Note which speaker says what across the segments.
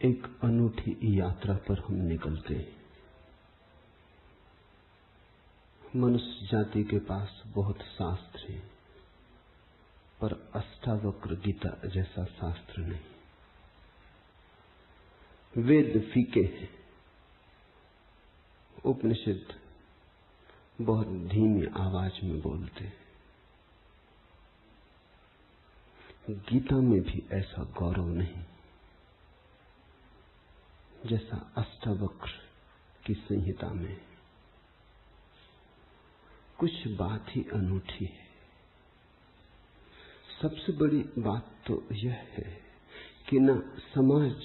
Speaker 1: एक अनूठी यात्रा पर हम निकलते हैं। मनुष्य जाति के पास बहुत शास्त्र हैं, पर अष्टावक्र गीता जैसा शास्त्र नहीं। वेद फीके हैं, उपनिषद बहुत धीमी आवाज में बोलते हैं। गीता में भी ऐसा गौरव नहीं जैसा अष्टावक्र की संहिता में। कुछ बात ही अनूठी है। सबसे बड़ी बात तो यह है कि न समाज,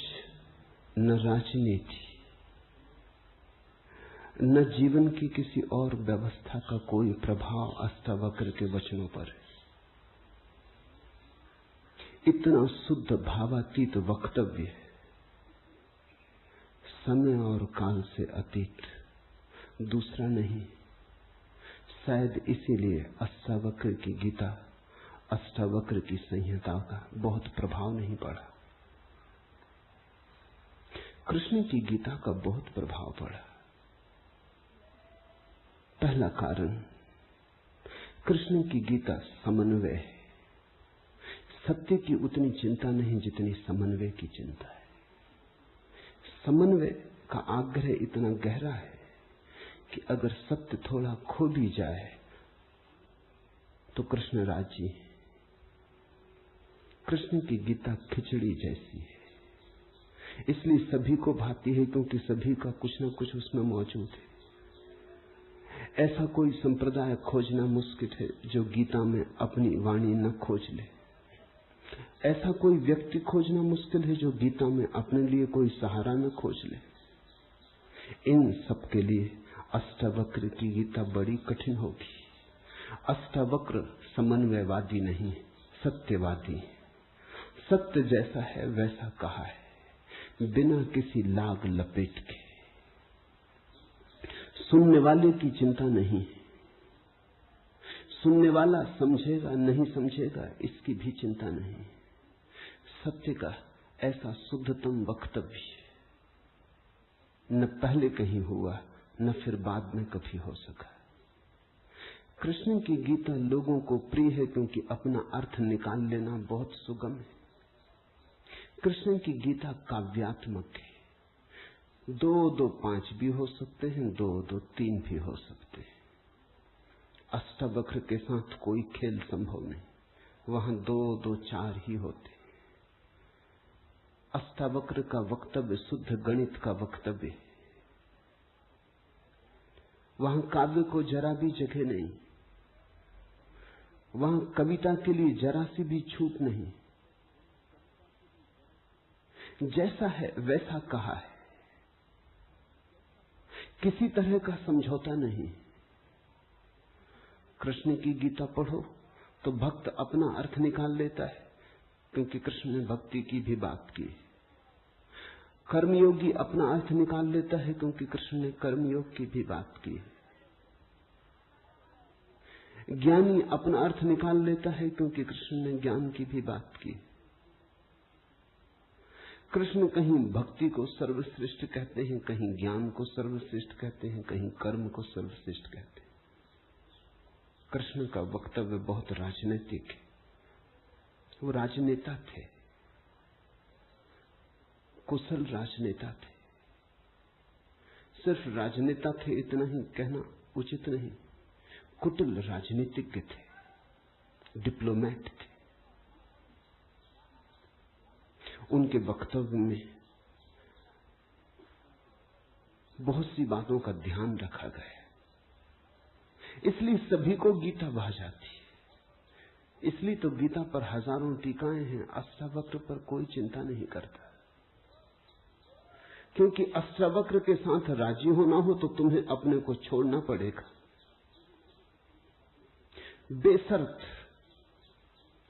Speaker 1: न राजनीति, न जीवन की किसी और व्यवस्था का कोई प्रभाव अष्टावक्र के वचनों पर है। इतना शुद्ध भावातीत वक्तव्य है, समय और काल से अतीत, दूसरा नहीं। शायद इसीलिए अष्टावक्र की गीता, अष्टावक्र की संहिता का बहुत प्रभाव नहीं पड़ा। कृष्ण की गीता का बहुत प्रभाव पड़ा। पहला कारण, कृष्ण की गीता समन्वय है। सत्य की उतनी चिंता नहीं जितनी समन्वय की चिंता है। समन्वय का आग्रह इतना गहरा है कि अगर सत्य थोड़ा खो भी जाए तो कृष्ण राजी है। कृष्ण की गीता खिचड़ी जैसी है, इसलिए सभी को भाती है, क्योंकि सभी का कुछ न कुछ उसमें मौजूद है। ऐसा कोई संप्रदाय खोजना मुश्किल है जो गीता में अपनी वाणी न खोज ले। ऐसा कोई व्यक्ति खोजना मुश्किल है जो गीता में अपने लिए कोई सहारा न खोज ले। इन सब के लिए अष्टावक्र की गीता बड़ी कठिन होगी। अष्टावक्र समन्वयवादी नहीं, सत्यवादी है। सत्य जैसा है वैसा कहा है, बिना किसी लाग लपेट के। सुनने वाले की चिंता नहीं, सुनने वाला समझेगा नहीं समझेगा इसकी भी चिंता नहीं। सत्य का ऐसा शुद्धतम वक्तव्य न पहले कहीं हुआ, न फिर बाद में कभी हो सका। कृष्ण की गीता लोगों को प्रिय है क्योंकि अपना अर्थ निकाल लेना बहुत सुगम है। कृष्ण की गीता काव्यात्मक है। 2-2-5 भी हो सकते हैं, 2-2-3 भी हो सकते हैं। अष्टावक्र के साथ कोई खेल संभव नहीं, वहां 2-2-4 ही होते। अष्टावक्र का वक्तव्य शुद्ध गणित का वक्तव्य है। वहां काव्य को जरा भी जगह नहीं, वहां कविता के लिए जरा सी भी छूट नहीं। जैसा है वैसा कहा है, किसी तरह का समझौता नहीं। कृष्ण की गीता पढ़ो तो भक्त अपना अर्थ निकाल लेता है, क्योंकि कृष्ण ने भक्ति की भी बात की। कर्मयोगी अपना अर्थ निकाल लेता है, क्योंकि कृष्ण ने कर्मयोग की भी बात की। ज्ञानी अपना अर्थ निकाल लेता है, क्योंकि कृष्ण ने ज्ञान की भी बात की। कृष्ण कहीं भक्ति को सर्वश्रेष्ठ कहते हैं, कहीं ज्ञान को सर्वश्रेष्ठ कहते हैं, कहीं कर्म को सर्वश्रेष्ठ कहते हैं। कृष्ण का वक्तव्य बहुत राजनीतिक है। वो राजनेता थे, कुशल राजनेता थे। सिर्फ राजनेता थे इतना ही कहना उचित नहीं, कुटिल राजनीतिज्ञ थे, डिप्लोमेट थे। उनके वक्तव्य में बहुत सी बातों का ध्यान रखा गया, इसलिए सभी को गीता भा जाती है। इसलिए तो गीता पर हजारों टीकाएं हैं, अष्टावक्र पर कोई चिंता नहीं करता। क्योंकि अष्टावक्र के साथ राजी होना हो तो तुम्हें अपने को छोड़ना पड़ेगा। बेशर्त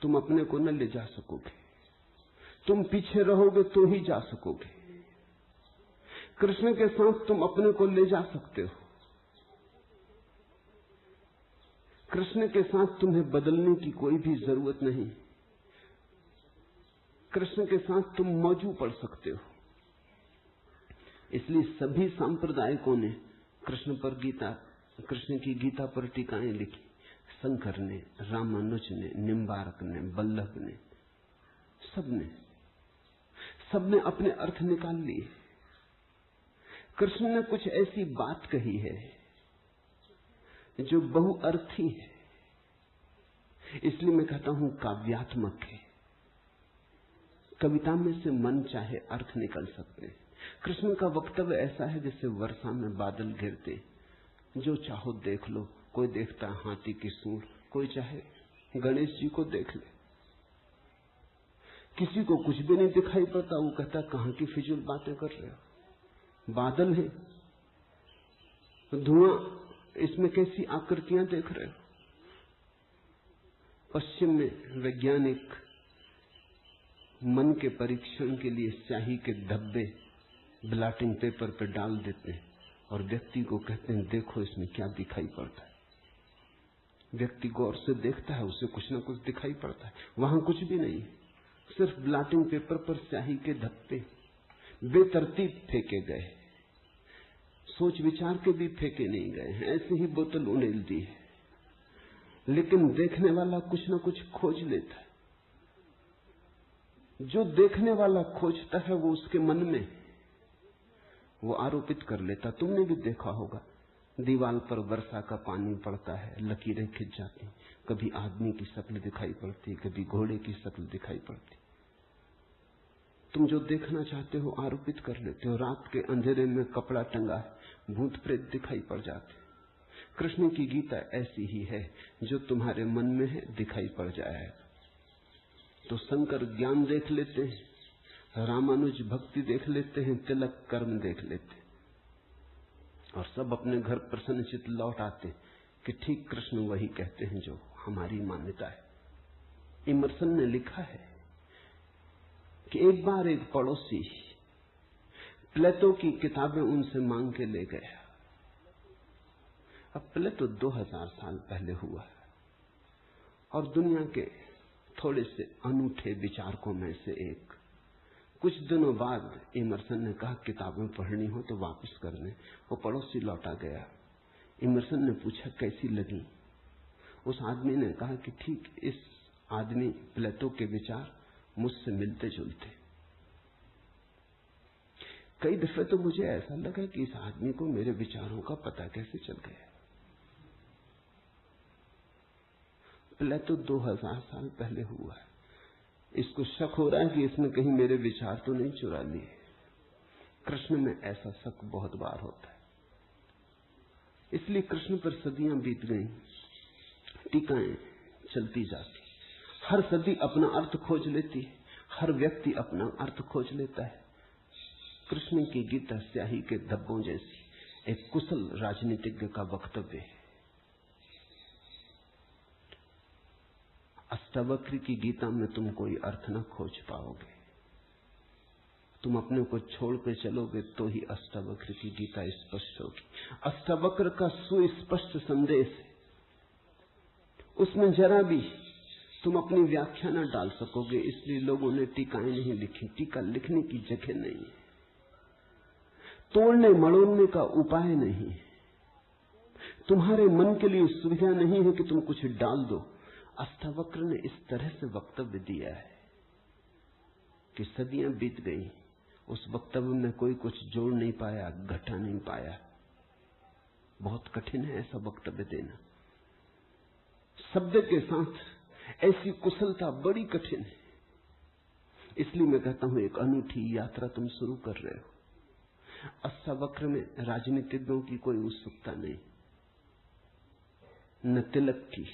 Speaker 1: तुम अपने को न ले जा सकोगे, तुम पीछे रहोगे तो ही जा सकोगे। कृष्ण के साथ तुम अपने को ले जा सकते हो। कृष्ण के साथ तुम्हें बदलने की कोई भी जरूरत नहीं। कृष्ण के साथ तुम मौजू पड़ सकते हो। इसलिए सभी सांप्रदायिकों ने कृष्ण की गीता पर टीकाएं लिखी। शंकर ने, रामानुज ने, निम्बार्क ने, बल्लभ ने, सबने अपने अर्थ निकाल लिए। कृष्ण ने कुछ ऐसी बात कही है जो बहुअर्थी है, इसलिए मैं कहता हूं काव्यात्मक है। कविता में से मन चाहे अर्थ निकल सकते हैं। कृष्ण का वक्तव्य ऐसा है जैसे वर्षा में बादल गिरते, जो चाहो देख लो। कोई देखता है हाथी की सूंड, कोई चाहे गणेश जी को देख ले। किसी को कुछ भी नहीं दिखाई पड़ता, वो कहता कहां की फिजूल बातें कर रहे हो, बादल है, धुआं, इसमें कैसी आकृतियां देख रहे हो। पश्चिम में वैज्ञानिक मन के परीक्षण के लिए स्याही के धब्बे ब्लॉटिंग पेपर पर डाल देते हैं और व्यक्ति को कहते हैं देखो इसमें क्या दिखाई पड़ता है। व्यक्ति गौर से देखता है, उसे कुछ ना कुछ दिखाई पड़ता है। वहां कुछ भी नहीं, सिर्फ ब्लॉटिंग पेपर पर स्याही के धब्बे बेतरतीब फेंके गए, सोच विचार के भी फेंके नहीं गए हैं, ऐसे ही बोतल उड़ेल दी है। लेकिन देखने वाला कुछ ना कुछ खोज लेता है। जो देखने वाला खोजता है वो उसके मन में वो आरोपित कर लेता। तुमने भी देखा होगा, दीवार पर वर्षा का पानी पड़ता है, लकीरें खिंच जाती, कभी आदमी की शक्ल दिखाई पड़ती, कभी घोड़े की शक्ल दिखाई पड़ती। तुम जो देखना चाहते हो आरोपित कर लेते हो। रात के अंधेरे में कपड़ा टंगा है, भूत प्रेत दिखाई पड़ जाते। कृष्ण की गीता ऐसी ही है, जो तुम्हारे मन में है दिखाई पड़ जाएगा। तो शंकर ज्ञान देख लेते हैं, रामानुज भक्ति देख लेते हैं, तिलक कर्म देख लेते हैं, और सब अपने घर प्रसन्नचित्त लौट आते कि ठीक कृष्ण वही कहते हैं जो हमारी मान्यता है। इमर्सन ने लिखा है कि एक बार एक पड़ोसी प्लेटो की किताबें उनसे मांग के ले गया। अब प्लेटो 2000 साल पहले हुआ है और दुनिया के थोड़े से अनूठे विचारकों में से एक। कुछ दिनों बाद इमर्सन ने कहा किताबें पढ़नी हो तो वापस कर दें। वो पड़ोसी लौटा गया। इमर्सन ने पूछा कैसी लगी। उस आदमी ने कहा कि ठीक, इस आदमी प्लेटो के विचार मुझसे मिलते जुलते। कई दफे तो मुझे ऐसा लगा कि इस आदमी को मेरे विचारों का पता कैसे चल गया। प्लेटो 2000 साल पहले हुआ है। इसको शक हो रहा है कि इसने कहीं मेरे विचार तो नहीं चुरा लिए। कृष्ण में ऐसा शक बहुत बार होता है। इसलिए कृष्ण पर सदियां बीत गई, टीकाएं चलती जाती, हर सदी अपना अर्थ खोज लेती है, हर व्यक्ति अपना अर्थ खोज लेता है। कृष्ण की गीता स्याही के धब्बों जैसी एक कुशल राजनीतिज्ञ का वक्तव्य है। अष्टावक्र की गीता में तुम कोई अर्थ न खोज पाओगे। तुम अपने को छोड़ के चलोगे तो ही अष्टावक्र की गीता स्पष्ट होगी। अष्टावक्र का सुस्पष्ट संदेश है, उसमें जरा भी तुम अपनी व्याख्या न डाल सकोगे। इसलिए लोगों ने टीकाएं नहीं लिखी। टीका लिखने की जगह नहीं है, तोड़ने मड़ोड़ने का उपाय नहीं है, तुम्हारे मन के लिए सुविधा नहीं है कि तुम कुछ डाल दो। अष्टावक्र ने इस तरह से वक्तव्य दिया है कि सदियां बीत गई, उस वक्तव्य में कोई कुछ जोड़ नहीं पाया, घटा नहीं पाया। बहुत कठिन है ऐसा वक्तव्य देना। शब्द के साथ ऐसी कुशलता बड़ी कठिन है। इसलिए मैं कहता हूं एक अनूठी यात्रा तुम शुरू कर रहे हो। अष्टावक्र में राजनीतिज्ञों की कोई उत्सुकता नहीं, न तिलक की,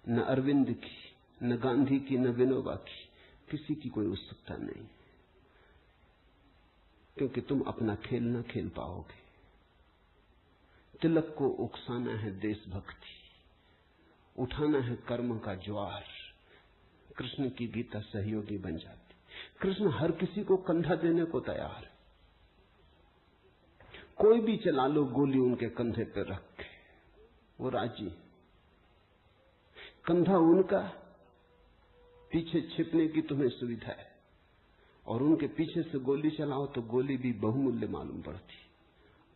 Speaker 1: न अरविंद की, न गांधी की, न विनोबा की, किसी की कोई उत्सुकता नहीं, क्योंकि तुम अपना खेल न खेल पाओगे। तिलक को उकसाना है देशभक्ति, उठाना है कर्म का ज्वार। कृष्ण की गीता सहयोगी बन जाती। कृष्ण हर किसी को कंधा देने को तैयार है। कोई भी चला लो गोली उनके कंधे पर रख के, वो राजी। कंधा उनका, पीछे छिपने की तुम्हें सुविधा है, और उनके पीछे से गोली चलाओ तो गोली भी बहुमूल्य मालूम पड़ती।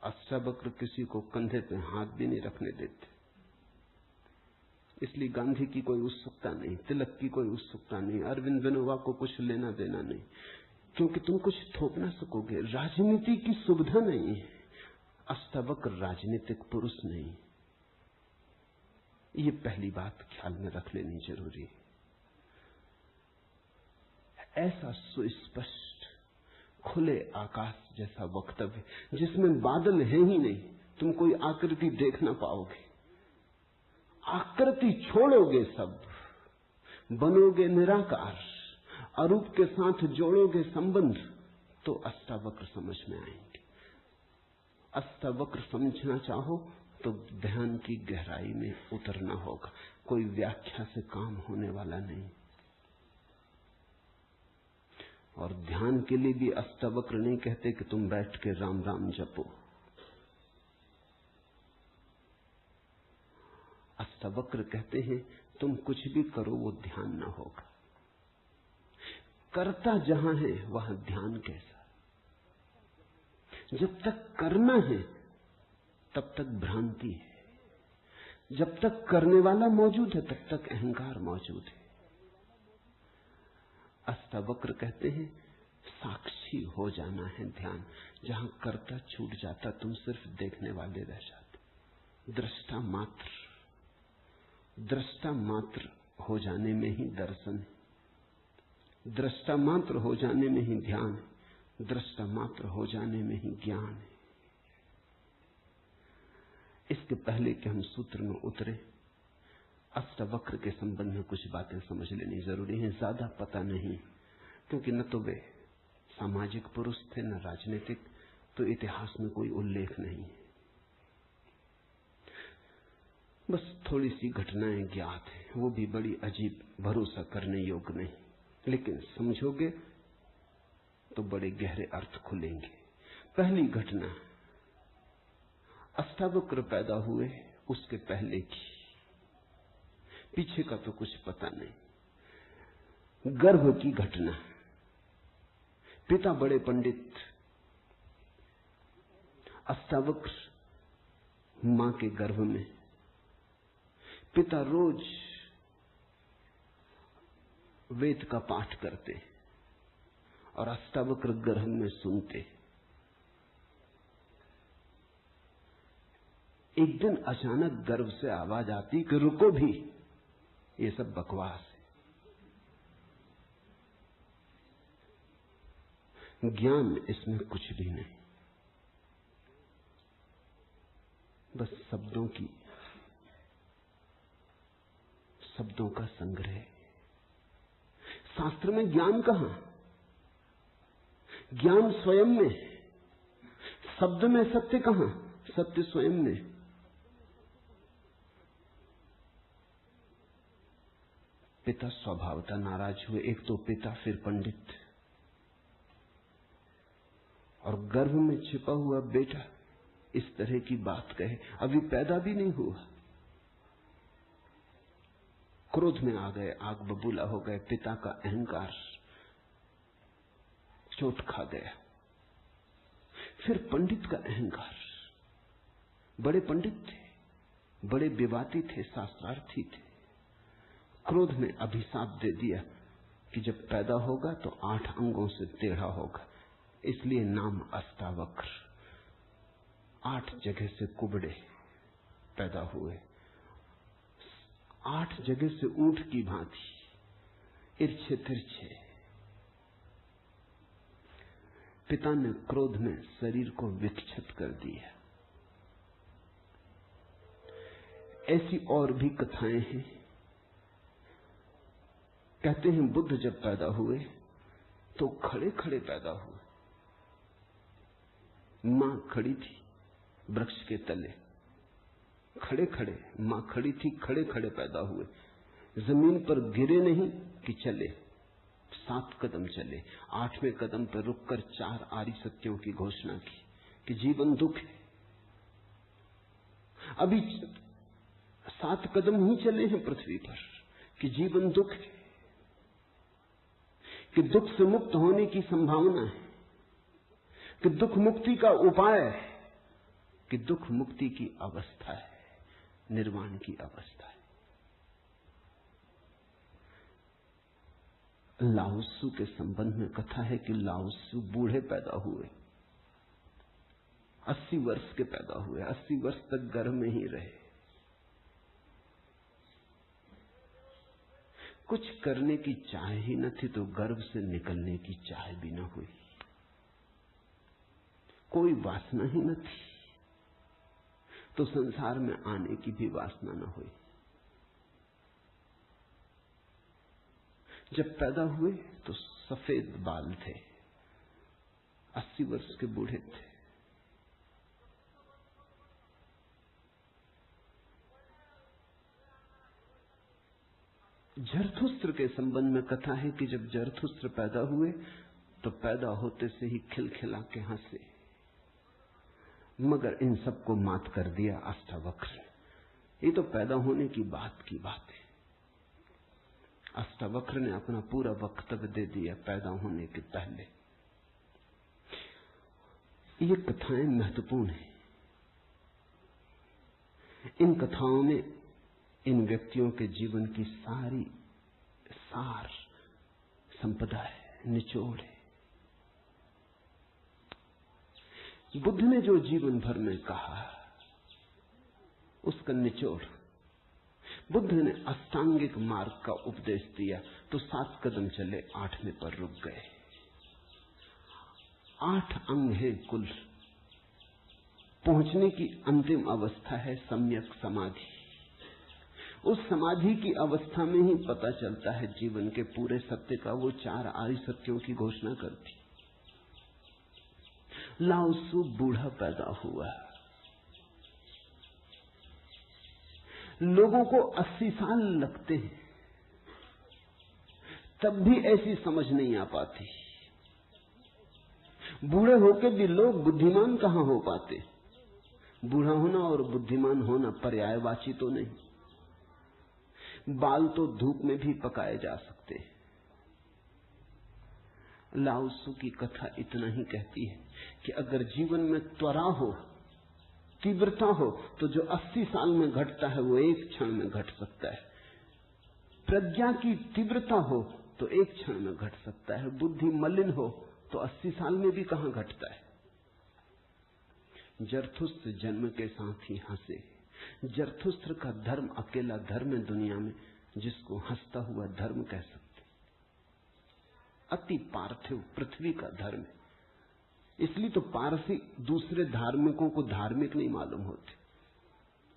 Speaker 1: अष्टावक्र किसी को कंधे पे हाथ भी नहीं रखने देते। इसलिए गांधी की कोई उत्सुकता नहीं, तिलक की कोई उत्सुकता नहीं, अरविंद विनोबा को कुछ लेना देना नहीं, क्योंकि तुम कुछ थोप ना सकोगे। राजनीति की सुविधा नहीं है। अष्टावक्र राजनीतिक पुरुष नहीं। ये पहली बात ख्याल में रख लेनी जरूरी है। ऐसा सुस्पष्ट खुले आकाश जैसा वक्तव्य जिसमें बादल है ही नहीं, तुम कोई आकृति देख ना पाओगे। आकृति छोड़ोगे, सब बनोगे निराकार, अरूप के साथ जोड़ोगे संबंध, तो अष्टावक्र समझ में आएंगे। अष्टावक्र समझना चाहो तो ध्यान की गहराई में उतरना होगा। कोई व्याख्या से काम होने वाला नहीं। और ध्यान के लिए भी अष्टावक्र नहीं कहते कि तुम बैठ के राम राम जपो। अष्टावक्र कहते हैं तुम कुछ भी करो वो ध्यान ना होगा। करता जहां है वहां ध्यान कैसा? जब तक करना है तब तक भ्रांति है। जब तक करने वाला मौजूद है तब तक अहंकार मौजूद है। अष्टावक्र कहते हैं साक्षी हो जाना है ध्यान। जहां करता छूट जाता तुम सिर्फ देखने वाले रह जाते। दृष्टा मात्र, दृष्टा मात्र हो जाने में ही दर्शन है। दृष्टा मात्र हो जाने में ही ध्यान है। दृष्टा मात्र हो जाने में ही ज्ञान है। इसके पहले कि हम सूत्र में उतरे, अष्टावक्र के संबंध में कुछ बातें समझ लेनी जरूरी है। ज्यादा पता नहीं, क्योंकि न तो वे सामाजिक पुरुष थे न राजनीतिक, तो इतिहास में कोई उल्लेख नहीं है। बस थोड़ी सी घटनाएं ज्ञात हैं, वो भी बड़ी अजीब, भरोसा करने योग्य नहीं, लेकिन समझोगे तो बड़े गहरे अर्थ खुलेंगे। पहली घटना, अष्टावक्र पैदा हुए उसके पहले की, पीछे का तो कुछ पता नहीं। गर्भ की घटना। पिता बड़े पंडित, अष्टावक्र मां के गर्भ में। पिता रोज वेद का पाठ करते और अष्टावक्र गर्भ में सुनते। एक दिन अचानक गर्भ से आवाज आती कि रुको भी, ये सब बकवास है, ज्ञान इसमें कुछ भी नहीं, बस शब्दों का संग्रह। शास्त्र में ज्ञान कहां? ज्ञान स्वयं में। शब्द में सत्य कहां? सत्य स्वयं में। पिता स्वभावतः नाराज हुए। एक तो पिता, फिर पंडित, और गर्भ में छिपा हुआ बेटा इस तरह की बात कहे, अभी पैदा भी नहीं हुआ। क्रोध में आ गए, आग बबूला हो गए। पिता का अहंकार चोट खा गया। फिर पंडित का अहंकार। बड़े पंडित थे, बड़े विवादी थे, शास्त्रार्थी थे। क्रोध में अभिशाप दे दिया कि जब पैदा होगा तो 8 अंगों से टेढ़ा होगा, इसलिए नाम अष्टावक्र। 8 जगह से कुबड़े पैदा हुए, 8 जगह से ऊंट की भांति इर्छे तिरछे। पिता ने क्रोध में शरीर को विक्षत कर दिया। ऐसी और भी कथाएं हैं। कहते हैं बुद्ध जब पैदा हुए तो खड़े खड़े पैदा हुए। मां खड़ी थी वृक्ष के तले, खड़े खड़े मां खड़ी थी, खड़े खड़े पैदा हुए। जमीन पर गिरे नहीं कि चले, 7 कदम चले। 8वें कदम पर रुककर 4 आर्य सत्यों की घोषणा की कि जीवन दुख है। अभी 7 कदम ही चले हैं पृथ्वी पर कि जीवन दुख है। कि दुख से मुक्त होने की संभावना है, कि दुख मुक्ति का उपाय है, कि दुख मुक्ति की अवस्था है, निर्वाण की अवस्था है। लाओत्सु के संबंध में कथा है कि लाओत्सु बूढ़े पैदा हुए, 80 वर्ष के पैदा हुए, 80 वर्ष तक गर्भ में ही रहे। कुछ करने की चाह ही न थी तो गर्भ से निकलने की चाह भी न हुई, कोई वासना ही न थी तो संसार में आने की भी वासना न हुई। जब पैदा हुए तो सफेद बाल थे, 80 वर्ष के बूढ़े थे। जरथुस्त्र के संबंध में कथा है कि जब जरथुस्त्र पैदा हुए तो पैदा होते से ही खिलखिला के हंसे, मगर इन सबको मात कर दिया अष्टावक्र। ये तो पैदा होने की बात है। अष्टावक्र ने अपना पूरा वक्तव्य दे दिया पैदा होने के पहले। ये कथाएं महत्वपूर्ण हैं। इन कथाओं में इन व्यक्तियों के जीवन की सारी सार संपदा है, निचोड़ है। बुद्ध ने जो जीवन भर में कहा उसका निचोड़। बुद्ध ने अष्टांगिक मार्ग का उपदेश दिया तो 7 कदम चले, 8वें पर रुक गए। 8 अंग है कुल। पहुंचने की अंतिम अवस्था है सम्यक समाधि। उस समाधि की अवस्था में ही पता चलता है जीवन के पूरे सत्य का। वो 4 आर्य सत्यों की घोषणा करती। लाओत्सु बूढ़ा पैदा हुआ। लोगों को 80 साल लगते हैं, तब भी ऐसी समझ नहीं आ पाती। बूढ़े होकर भी लोग बुद्धिमान कहां हो पाते। बूढ़ा होना और बुद्धिमान होना पर्यायवाची तो नहीं। बाल तो धूप में भी पकाए जा सकते हैं। लाओत्सु की कथा इतना ही कहती है कि अगर जीवन में त्वरा हो, तीव्रता हो, तो जो 80 साल में घटता है वो एक क्षण में घट सकता है। प्रज्ञा की तीव्रता हो तो एक क्षण में घट सकता है। बुद्धि मलिन हो तो 80 साल में भी कहां घटता है। जरथुस्त्र जन्म के साथ ही हंसे। जरथुस्त्र का धर्म अकेला धर्म है दुनिया में जिसको हंसता हुआ धर्म कह सकते। अति पार्थिव पृथ्वी का धर्म है। इसलिए तो पारसी दूसरे धार्मिकों को धार्मिक नहीं मालूम होते,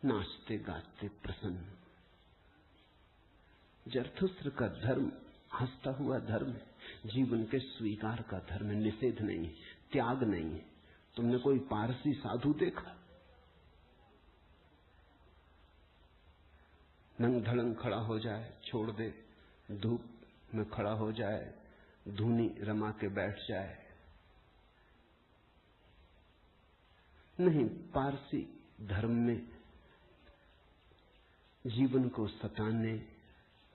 Speaker 1: नाचते गाते प्रसन्न। जरथुस्त्र का धर्म हंसता हुआ धर्म है, जीवन के स्वीकार का धर्म है, निषेध नहीं है, त्याग नहीं है। तुमने कोई पारसी साधु देखा? नंग धड़ंग खड़ा हो जाए, छोड़ दे, धूप में खड़ा हो जाए, धूनी रमा के बैठ जाए। नहीं, पारसी धर्म में जीवन को सताने,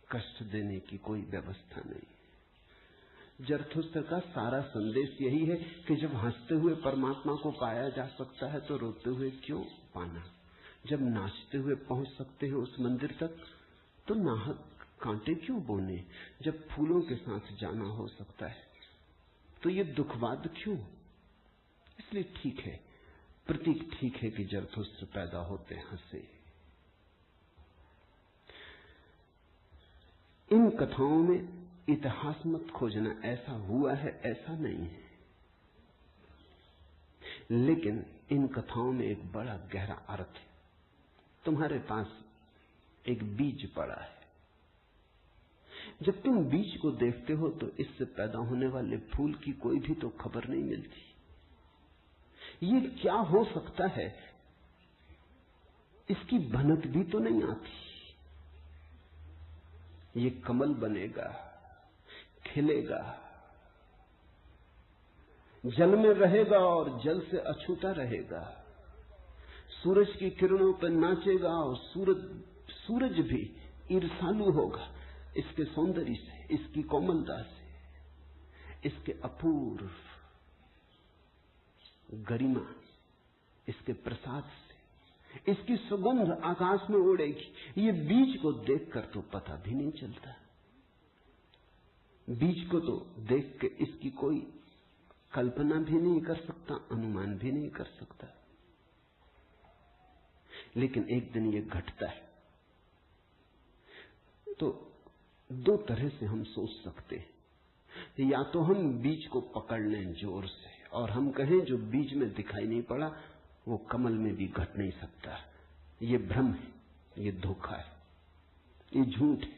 Speaker 1: कष्ट देने की कोई व्यवस्था नहीं। जरथुस्त्र का सारा संदेश यही है कि जब हंसते हुए परमात्मा को पाया जा सकता है तो रोते हुए क्यों पाना। जब नाचते हुए पहुंच सकते हैं उस मंदिर तक तो नाहक कांटे क्यों बोने। जब फूलों के साथ जाना हो सकता है तो ये दुखवाद क्यों। इसलिए ठीक है, प्रतीक ठीक है कि जरथुस्त्र पैदा होते हंसे। इन कथाओं में इतिहास मत खोजना, ऐसा हुआ है ऐसा नहीं है, लेकिन इन कथाओं में एक बड़ा गहरा अर्थ है। तुम्हारे पास एक बीज पड़ा है। जब तुम बीज को देखते हो तो इससे पैदा होने वाले फूल की कोई भी तो खबर नहीं मिलती। ये क्या हो सकता है इसकी भनक भी तो नहीं आती। ये कमल बनेगा, खिलेगा, जल में रहेगा और जल से अछूता रहेगा, सूरज की किरणों पर नाचेगा और सूरज भी ईर्ष्यालु होगा इसके सौंदर्य से, इसकी कोमलता से। इसके अपूर्व गरिमा, इसके प्रसाद से, इसकी सुगंध आकाश में उड़ेगी। ये बीज को देखकर तो पता भी नहीं चलता। बीज को तो देख के इसकी कोई कल्पना भी नहीं कर सकता, अनुमान भी नहीं कर सकता। लेकिन एक दिन ये घटता है। तो दो तरह से हम सोच सकते हैं। या तो हम बीज को पकड़ लें जोर से और हम कहें जो बीज में दिखाई नहीं पड़ा वो कमल में भी घट नहीं सकता। ये भ्रम है, ये धोखा है, ये झूठ है।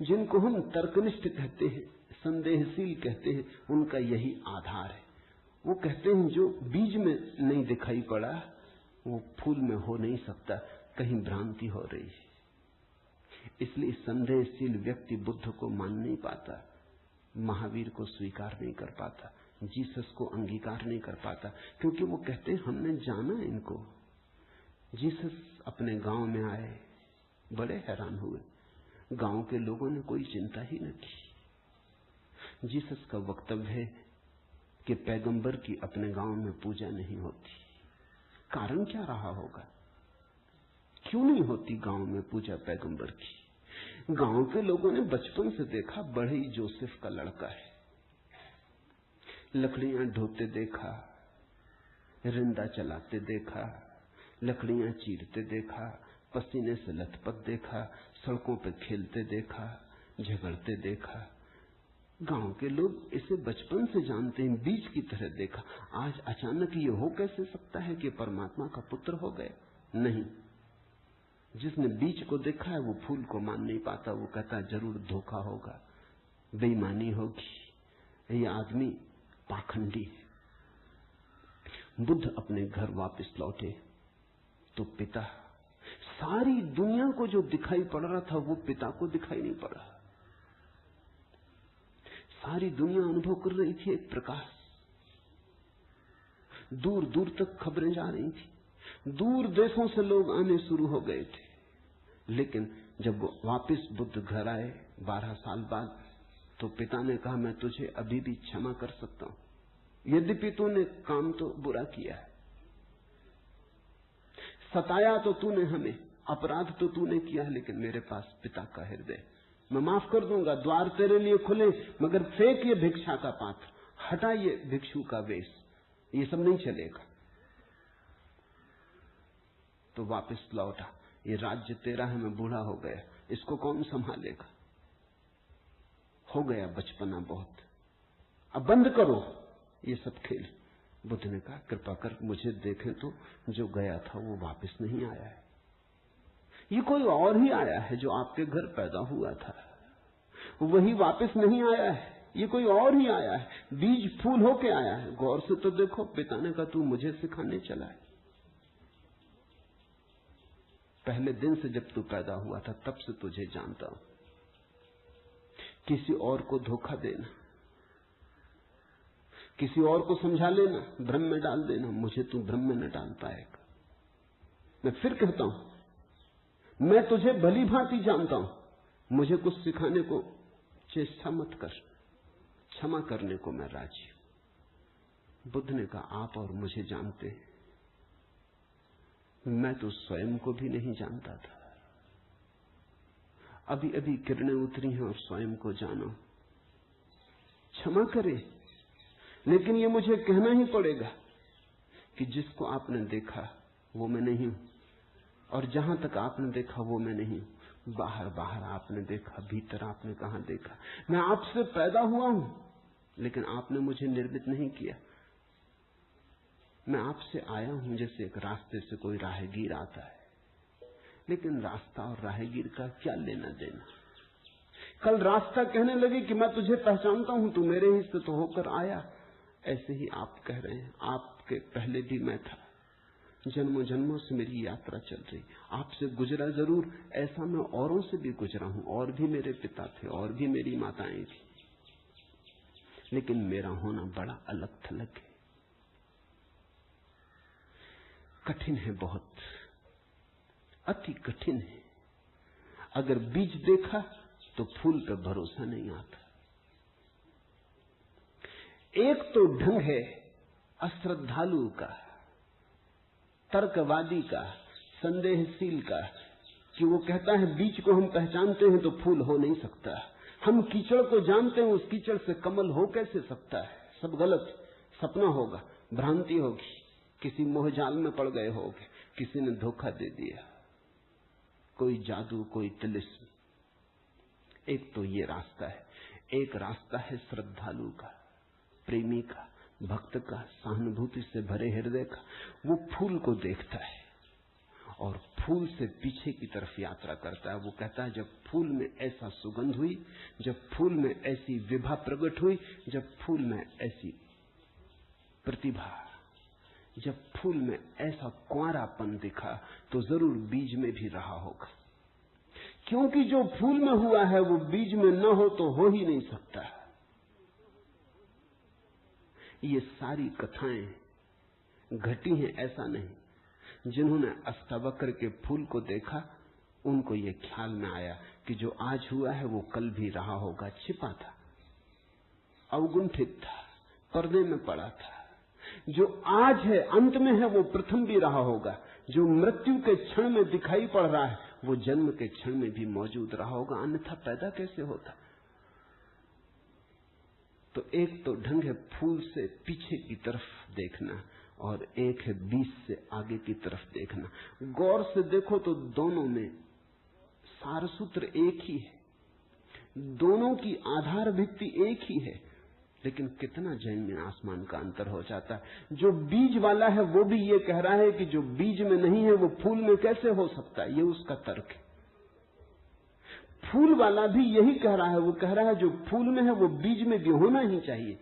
Speaker 1: जिनको हम तर्कनिष्ठ कहते हैं, संदेहशील कहते हैं, उनका यही आधार है। वो कहते हैं जो बीज में नहीं दिखाई पड़ा वो फूल में हो नहीं सकता, कहीं भ्रांति हो रही है। इसलिए संदेहशील व्यक्ति बुद्ध को मान नहीं पाता, महावीर को स्वीकार नहीं कर पाता, जीसस को अंगीकार नहीं कर पाता, क्योंकि वो कहते हैं हमने जाना इनको। जीसस अपने गांव में आए, बड़े हैरान हुए, गांव के लोगों ने कोई चिंता ही न की। जीसस का वक्तव्य है कि पैगंबर की अपने गांव में पूजा नहीं होती। कारण क्या रहा होगा? क्यों नहीं होती गांव में पूजा पैगंबर की? गांव के लोगों ने बचपन से देखा, बड़े ही जोसेफ का लड़का है, लकड़ियां ढोते देखा, रिंदा चलाते देखा, लकड़ियां चीरते देखा, पसीने से लथपथ देखा, सड़कों पे खेलते देखा, झगड़ते देखा। गांव के लोग इसे बचपन से जानते हैं, बीज की तरह देखा। आज अचानक ये हो कैसे सकता है कि परमात्मा का पुत्र हो गए? नहीं, जिसने बीज को देखा है वो फूल को मान नहीं पाता। वो कहता है जरूर धोखा होगा, बेईमानी होगी, ये आदमी पाखंडी है। बुद्ध अपने घर वापस लौटे तो पिता, सारी दुनिया को जो दिखाई पड़ रहा था वो पिता को दिखाई नहीं पड़ा। सारी दुनिया अनुभव कर रही थी एक प्रकाश, दूर दूर तक खबरें जा रही थी, दूर देशों से लोग आने शुरू हो गए थे। लेकिन जब वो वापस बुद्ध घर आए 12 साल बाद, तो पिता ने कहा मैं तुझे अभी भी क्षमा कर सकता हूं, यद्यपि तूने काम तो बुरा किया है, सताया तो तूने हमें, अपराध तो तूने किया है, लेकिन मेरे पास पिता का हृदय, मैं माफ कर दूंगा, द्वार तेरे लिए खुले, मगर फेंक ये भिक्षा का पात्र, हटा ये भिक्षु का वेश, ये सब नहीं चलेगा। तो वापस लौटा, ये राज्य तेरा है, मैं बूढ़ा हो गया, इसको कौन संभालेगा? हो गया बचपना बहुत, अब बंद करो ये सब खेल। बुद्ध ने कहा कृपा कर मुझे देखें तो, जो गया था वो वापस नहीं आया है, ये कोई और ही आया है। जो आपके घर पैदा हुआ था वही वापस नहीं आया है, ये कोई और ही आया है, बीज फूल होके आया है। गौर से तो देखो। पिता ने कहा तू मुझे सिखाने चला है, पहले दिन से जब तू पैदा हुआ था तब से तुझे जानता हूं। किसी और को धोखा देना, किसी और को समझा लेना, भ्रम में डाल देना, मुझे तू भ्रम में न डाल पाएगा। मैं फिर कहता हूं, मैं तुझे भली भांति जानता हूं, मुझे कुछ सिखाने को चेष्टा मत कर, क्षमा करने को मैं राजी हूं। बुद्ध ने कहा आप और मुझे जानते हैं, मैं तो स्वयं को भी नहीं जानता था, अभी अभी किरणें उतरी हैं और स्वयं को जानो। क्षमा करें, लेकिन ये मुझे कहना ही पड़ेगा कि जिसको आपने देखा वो मैं नहीं हूं, और जहां तक आपने देखा वो मैं नहीं हूं। बाहर बाहर आपने देखा, भीतर आपने कहां देखा? मैं आपसे पैदा हुआ हूं, लेकिन आपने मुझे निर्मित नहीं किया। मैं आपसे आया हूं जैसे एक रास्ते से कोई राहगीर आता है, लेकिन रास्ता और राहगीर का क्या लेना देना? कल रास्ता कहने लगे कि मैं तुझे पहचानता हूं, तू मेरे ही से तो होकर आया। ऐसे ही आप कह रहे हैं, आपके पहले भी मैं था, जन्मों जन्मों से मेरी यात्रा चल रही, आपसे गुजरा जरूर, ऐसा मैं औरों से भी गुजरा हूं, और भी मेरे पिता थे, और भी मेरी माताएं थी, लेकिन मेरा होना बड़ा अलग थलग है, कठिन है, बहुत अति कठिन है। अगर बीज देखा तो फूल पे भरोसा नहीं आता, एक तो ढंग है अश्रद्धालु का, तर्कवादी का, संदेहशील का, कि वो कहता है बीज को हम पहचानते हैं तो फूल हो नहीं सकता। हम कीचड़ को जानते हैं, उस कीचड़ से कमल हो कैसे सकता है? सब गलत, सपना होगा, भ्रांति होगी, किसी मोहजाल में पड़ गए होगे, किसी ने धोखा दे दिया, कोई जादू, कोई तिलिस्म। एक तो ये रास्ता है। एक रास्ता है श्रद्धालु का, प्रेमी का, भक्त का, सहानुभूति से भरे हृदय का। वो फूल को देखता है और फूल से पीछे की तरफ यात्रा करता है। वो कहता है जब फूल में ऐसा सुगंध हुई, जब फूल में ऐसी विभा प्रकट हुई, जब फूल में ऐसी प्रतिभा, जब फूल में ऐसा कुंवारापन दिखा, तो जरूर बीज में भी रहा होगा। क्योंकि जो फूल में हुआ है वो बीज में न हो तो हो ही नहीं सकता। ये सारी कथाएं घटी हैं, ऐसा नहीं। जिन्होंने अष्टावक्र के फूल को देखा, उनको ये ख्याल में आया कि जो आज हुआ है वो कल भी रहा होगा। छिपा था, अवगुंठित था, पर्दे में पड़ा था। जो आज है, अंत में है, वो प्रथम भी रहा होगा। जो मृत्यु के क्षण में दिखाई पड़ रहा है, वो जन्म के क्षण में भी मौजूद रहा होगा, अन्यथा पैदा कैसे होता? तो एक तो ढंग है फूल से पीछे की तरफ देखना, और एक है बीज से आगे की तरफ देखना। गौर से देखो तो दोनों में सारसूत्र एक ही है, दोनों की आधार भित्ति एक ही है, लेकिन कितना जमीन आसमान का अंतर हो जाता है। जो बीज वाला है वो भी ये कह रहा है कि जो बीज में नहीं है वो फूल में कैसे हो सकता है, ये उसका तर्क है। फूल वाला भी यही कह रहा है, वो कह रहा है जो फूल में है वो बीज में भी होना ही चाहिए।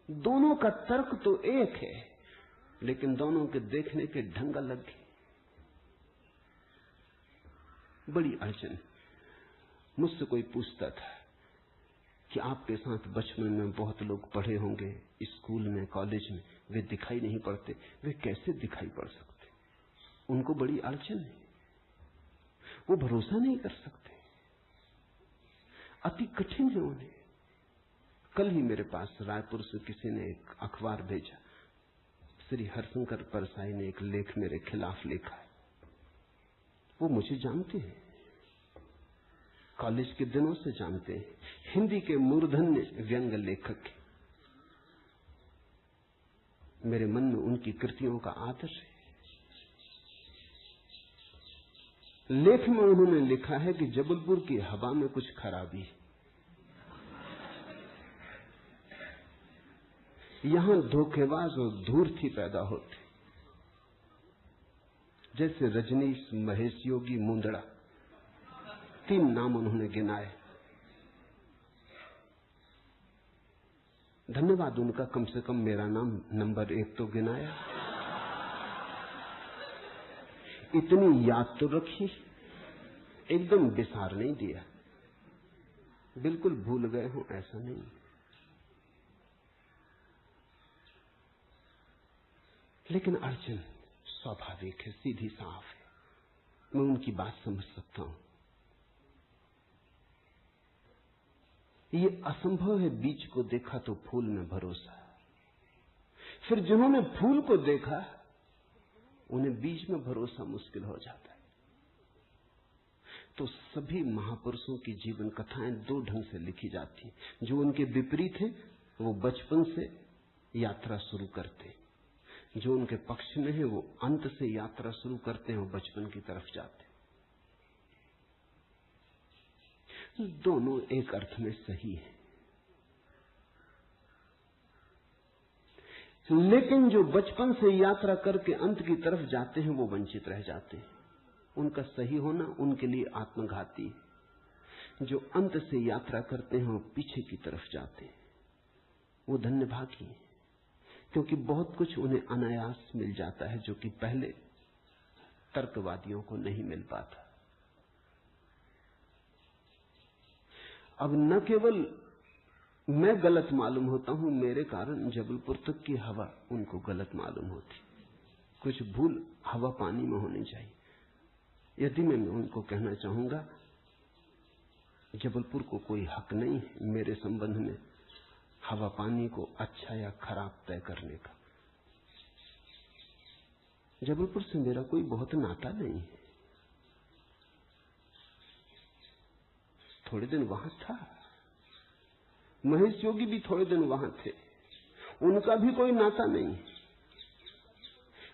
Speaker 1: दोनों का तर्क तो एक है, लेकिन दोनों के देखने के ढंग अलग है। बड़ी अड़चन। मुझसे कोई पूछता था कि आपके साथ बचपन में बहुत लोग पढ़े होंगे, स्कूल में, कॉलेज में, वे दिखाई नहीं पड़ते, वे कैसे दिखाई पड़ सकते? उनको बड़ी अड़चन है, वो भरोसा नहीं कर सकते, अति कठिन है उन्हें। कल ही मेरे पास रायपुर से किसी ने एक अखबार भेजा, श्री हरशंकर परसाई ने एक लेख मेरे खिलाफ लिखा है। वो मुझे जानते हैं, कॉलेज के दिनों से जानते हैं, हिंदी के मूर्धन्य व्यंग लेखक हैं। मेरे मन में उनकी कृतियों का आदर है। लेख में उन्होंने लिखा है कि जबलपुर की हवा में कुछ खराबी है, यहां धोखेबाज और धूर्ती पैदा होते, जैसे रजनीश, महेश योगी, मुंदड़ा, 3 नाम उन्होंने गिनाए। धन्यवाद उनका, कम से कम मेरा नाम नंबर 1 तो गिनाया। इतनी याद तो रखी, एकदम बिसार नहीं दिया, बिल्कुल भूल गए हो ऐसा नहीं। लेकिन अड़चन स्वाभाविक है, सीधी साफ है, मैं उनकी बात समझ सकता हूं। ये असंभव है बीज को देखा तो फूल में भरोसा। फिर जिन्होंने फूल को देखा उन्हें बीज में भरोसा मुश्किल हो जाता है। तो सभी महापुरुषों की जीवन कथाएं 2 ढंग से लिखी जाती हैं। जो उनके विपरीत हैं वो बचपन से यात्रा शुरू करते हैं, जो उनके पक्ष में है वो अंत से यात्रा शुरू करते हैं और बचपन की तरफ जाते हैं। दोनों एक अर्थ में सही है, लेकिन जो बचपन से यात्रा करके अंत की तरफ जाते हैं वो वंचित रह जाते हैं। उनका सही होना उनके लिए आत्मघाती है। जो अंत से यात्रा करते हैं और पीछे की तरफ जाते हैं वो धन्यभागी हैं, क्योंकि बहुत कुछ उन्हें अनायास मिल जाता है जो कि पहले तर्कवादियों को नहीं मिल पाता। अब न केवल मैं गलत मालूम होता हूं, मेरे कारण जबलपुर तक की हवा उनको गलत मालूम होती। कुछ भूल हवा पानी में होनी चाहिए। यदि मैं उनको कहना चाहूंगा जबलपुर को कोई हक नहीं है मेरे संबंध में, हवा पानी को अच्छा या खराब तय करने का। जबलपुर से मेरा कोई बहुत नाता नहीं है, थोड़े दिन वहां था, महेश योगी भी थोड़े दिन वहां थे, उनका भी कोई नाता नहीं।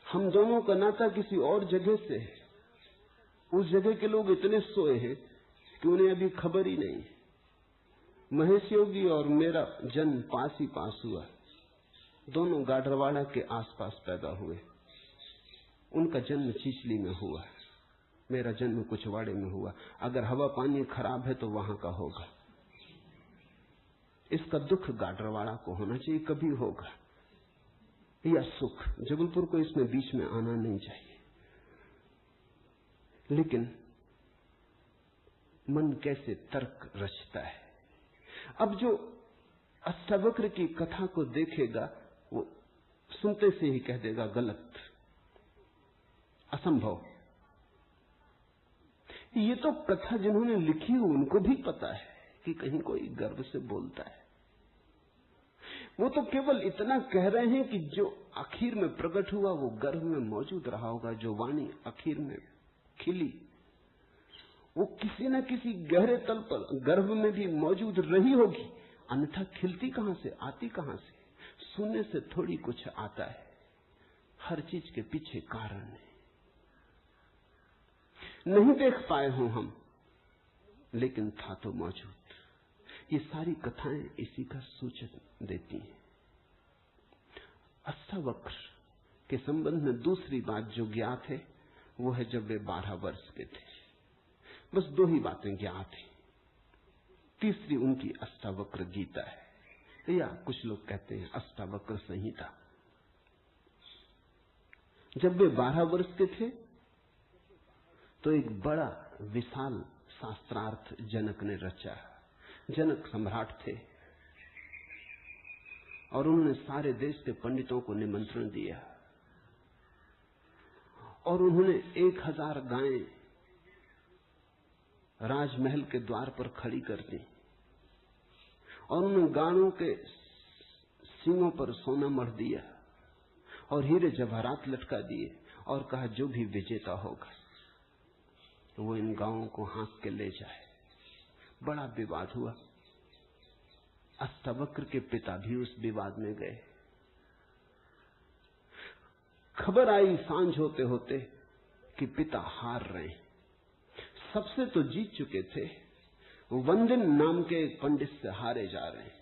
Speaker 1: हम दोनों का नाता किसी और जगह से है। उस जगह के लोग इतने सोए हैं कि उन्हें अभी खबर ही नहीं। महेश योगी और मेरा जन्म पास ही पास हुआ, दोनों गाडरवाड़ा के आसपास पैदा हुए। उनका जन्म चिचली में हुआ, मेरा जन्म कुचवाड़े में हुआ। अगर हवा पानी खराब है तो वहां का होगा। इसका दुख गाडरवाड़ा को होना चाहिए, कभी होगा, या सुख। जबलपुर को इसमें बीच में आना नहीं चाहिए। लेकिन मन कैसे तर्क रचता है। अब जो अष्टावक्र की कथा को देखेगा वो सुनते से ही कह देगा गलत, असंभव। ये तो कथा जिन्होंने लिखी उनको भी पता है कि कहीं कोई गर्व से बोलता है। वो तो केवल इतना कह रहे हैं कि जो आखिर में प्रकट हुआ वो गर्भ में मौजूद रहा होगा। जो वाणी आखिर में खिली वो किसी न किसी गहरे तल पर गर्भ में भी मौजूद रही होगी, अन्यथा खिलती कहां से, आती कहां से? सुनने से थोड़ी कुछ आता है, हर चीज के पीछे कारण है। नहीं देख पाए हो हम, लेकिन था तो मौजूद। ये सारी कथाएं इसी का सूचन देती हैं। अष्टावक्र के संबंध में दूसरी बात जो ज्ञात है वो है जब वे 12 वर्ष के थे। बस 2 ही बातें ज्ञात हैं। तीसरी उनकी अष्टावक्र गीता है, या कुछ लोग कहते हैं अष्टावक्र संहिता। जब वे 12 वर्ष के थे तो एक बड़ा विशाल शास्त्रार्थ जनक ने रचा। जनक सम्राट थे और उन्होंने सारे देश के पंडितों को निमंत्रण दिया और उन्होंने 1000 गायें राजमहल के द्वार पर खड़ी कर दी और उन्होंने गायों के सींगों पर सोना मढ़ दिया और हीरे जवाहरात लटका दिए और कहा जो भी विजेता होगा वो इन गायों को हाँक के ले जाए। बड़ा विवाद हुआ। अष्टावक्र के पिता भी उस विवाद में गए। खबर आई सांझ होते होते कि पिता हार रहे हैं। सबसे तो जीत चुके थे, वंदिन नाम के एक पंडित से हारे जा रहे हैं।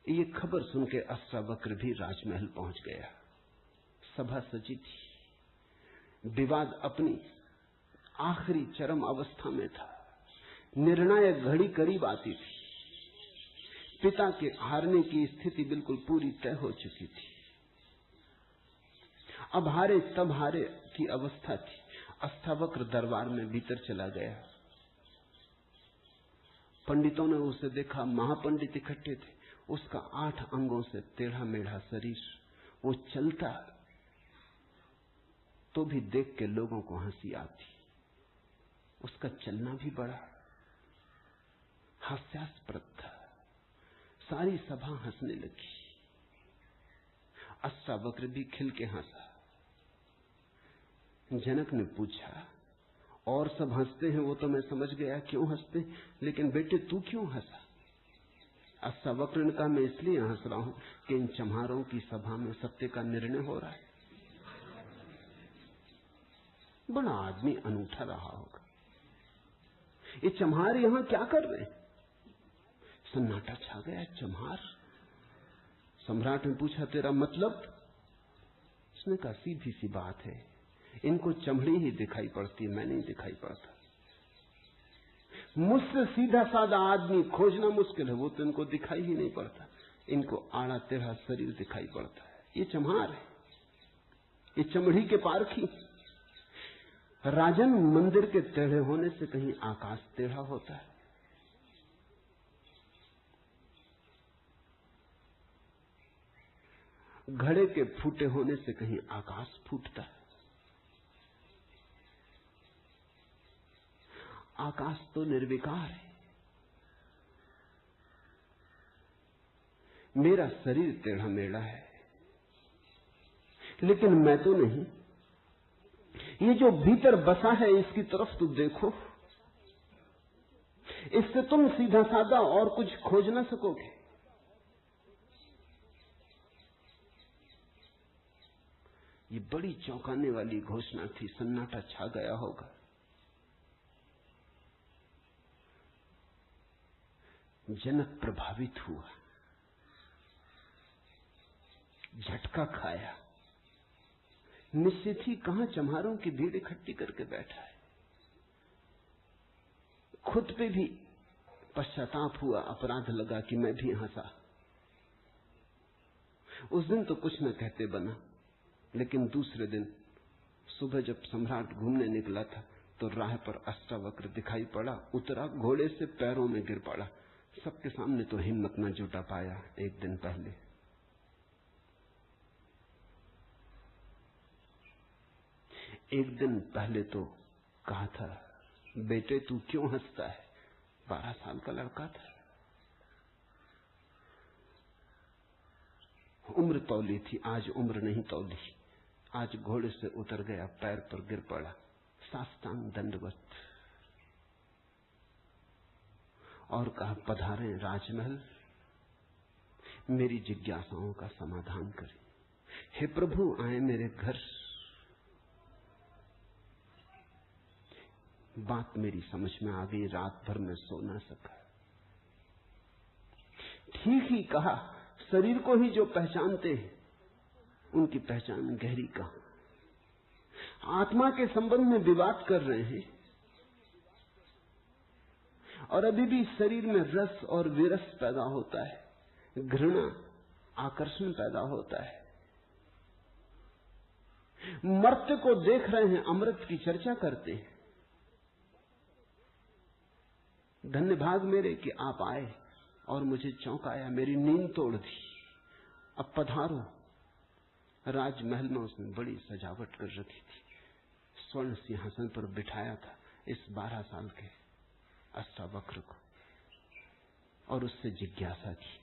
Speaker 1: ये खबर सुन के अष्टावक्र भी राजमहल पहुंच गया। सभा सजी थी, विवाद अपनी आखिरी चरम अवस्था में था, निर्णायक घड़ी करीब आती थी। पिता के हारने की स्थिति बिल्कुल पूरी तय हो चुकी थी। अब हारे तब हारे की अवस्था थी। अष्टावक्र दरबार में भीतर चला गया। पंडितों ने उसे देखा, महापंडित इकट्ठे थे। उसका 8 अंगों से टेढ़ा मेढ़ा शरीर, वो चलता तो भी देख के लोगों को हंसी आती। उसका चलना भी बड़ा हास्यास्पद था। सारी सभा हंसने लगी। अष्टावक्र भी खिल के हंसा। जनक ने पूछा, और सब हंसते हैं वो तो मैं समझ गया क्यों हंसते, लेकिन बेटे तू क्यों हंसा? अष्टावक्र ने कहा, मैं इसलिए हंस रहा हूं कि इन चम्हारों की सभा में सत्य का निर्णय हो रहा है। बड़ा आदमी अनूठा रहा होगा। ये चम्हार यहां क्या कर रहे हैं? सन्नाटा छा गया। चम्हार? सम्राट ने पूछा, तेरा मतलब? उसने कहा, सीधी सी बात है, इनको चमड़ी ही दिखाई पड़ती, मैं नहीं दिखाई पड़ता। मुझसे सीधा साधा आदमी खोजना मुश्किल है, वो तो इनको दिखाई ही नहीं पड़ता। इनको आड़ा टेढ़ा शरीर दिखाई पड़ता है। ये चम्हार है, ये चमड़ी के पारखी। राजन, मंदिर के टेढ़े होने से कहीं आकाश टेढ़ा होता है? घड़े के फूटे होने से कहीं आकाश फूटता है? आकाश तो निर्विकार है, मेरा शरीर टेढ़ा मेढ़ा है, लेकिन मैं तो नहीं। ये जो भीतर बसा है इसकी तरफ तो देखो, इससे तुम सीधा साधा और कुछ खोज ना सकोगे। ये बड़ी चौंकाने वाली घोषणा थी, सन्नाटा छा गया होगा। जनक प्रभावित हुआ, झटका खाया। निश्चित ही कहां चम्हारों की भीड़ इकट्ठी करके बैठा है। खुद पे भी पश्चाताप हुआ, अपराध लगा कि मैं भी हंसा। उस दिन तो कुछ न कहते बना, लेकिन दूसरे दिन सुबह जब सम्राट घूमने निकला था तो राह पर अष्टावक्र दिखाई पड़ा, उतरा, घोड़े से पैरों में गिर पड़ा। सबके सामने तो हिम्मत न जुटा पाया। एक दिन पहले तो कहा था, बेटे तू क्यों हंसता है? 12 साल का लड़का था, उम्र तौली थी, आज उम्र नहीं तौली। आज घोड़े से उतर गया, पैर पर गिर पड़ा, साष्टांग दंडवत, और कहा, पधारें राजमहल, मेरी जिज्ञासाओं का समाधान करें। हे प्रभु, आए मेरे घर। बात मेरी समझ में आ गई, रात भर में सो ना सका। ठीक ही कहा, शरीर को ही जो पहचानते हैं उनकी पहचान गहरी कहां। आत्मा के संबंध में विवाद कर रहे हैं और अभी भी शरीर में रस और विरस पैदा होता है, घृणा, आकर्षण पैदा होता है। मर्त्य को देख रहे हैं, अमृत की चर्चा करते हैं। धन्य भाग मेरे कि आप आए और मुझे चौंकाया, मेरी नींद तोड़ दी। अब पधारो। राजमहल में उसने बड़ी सजावट कर रखी थी, स्वर्ण सिंहासन पर बिठाया था इस 12 साल के अष्टावक्र को, और उससे जिज्ञासा की।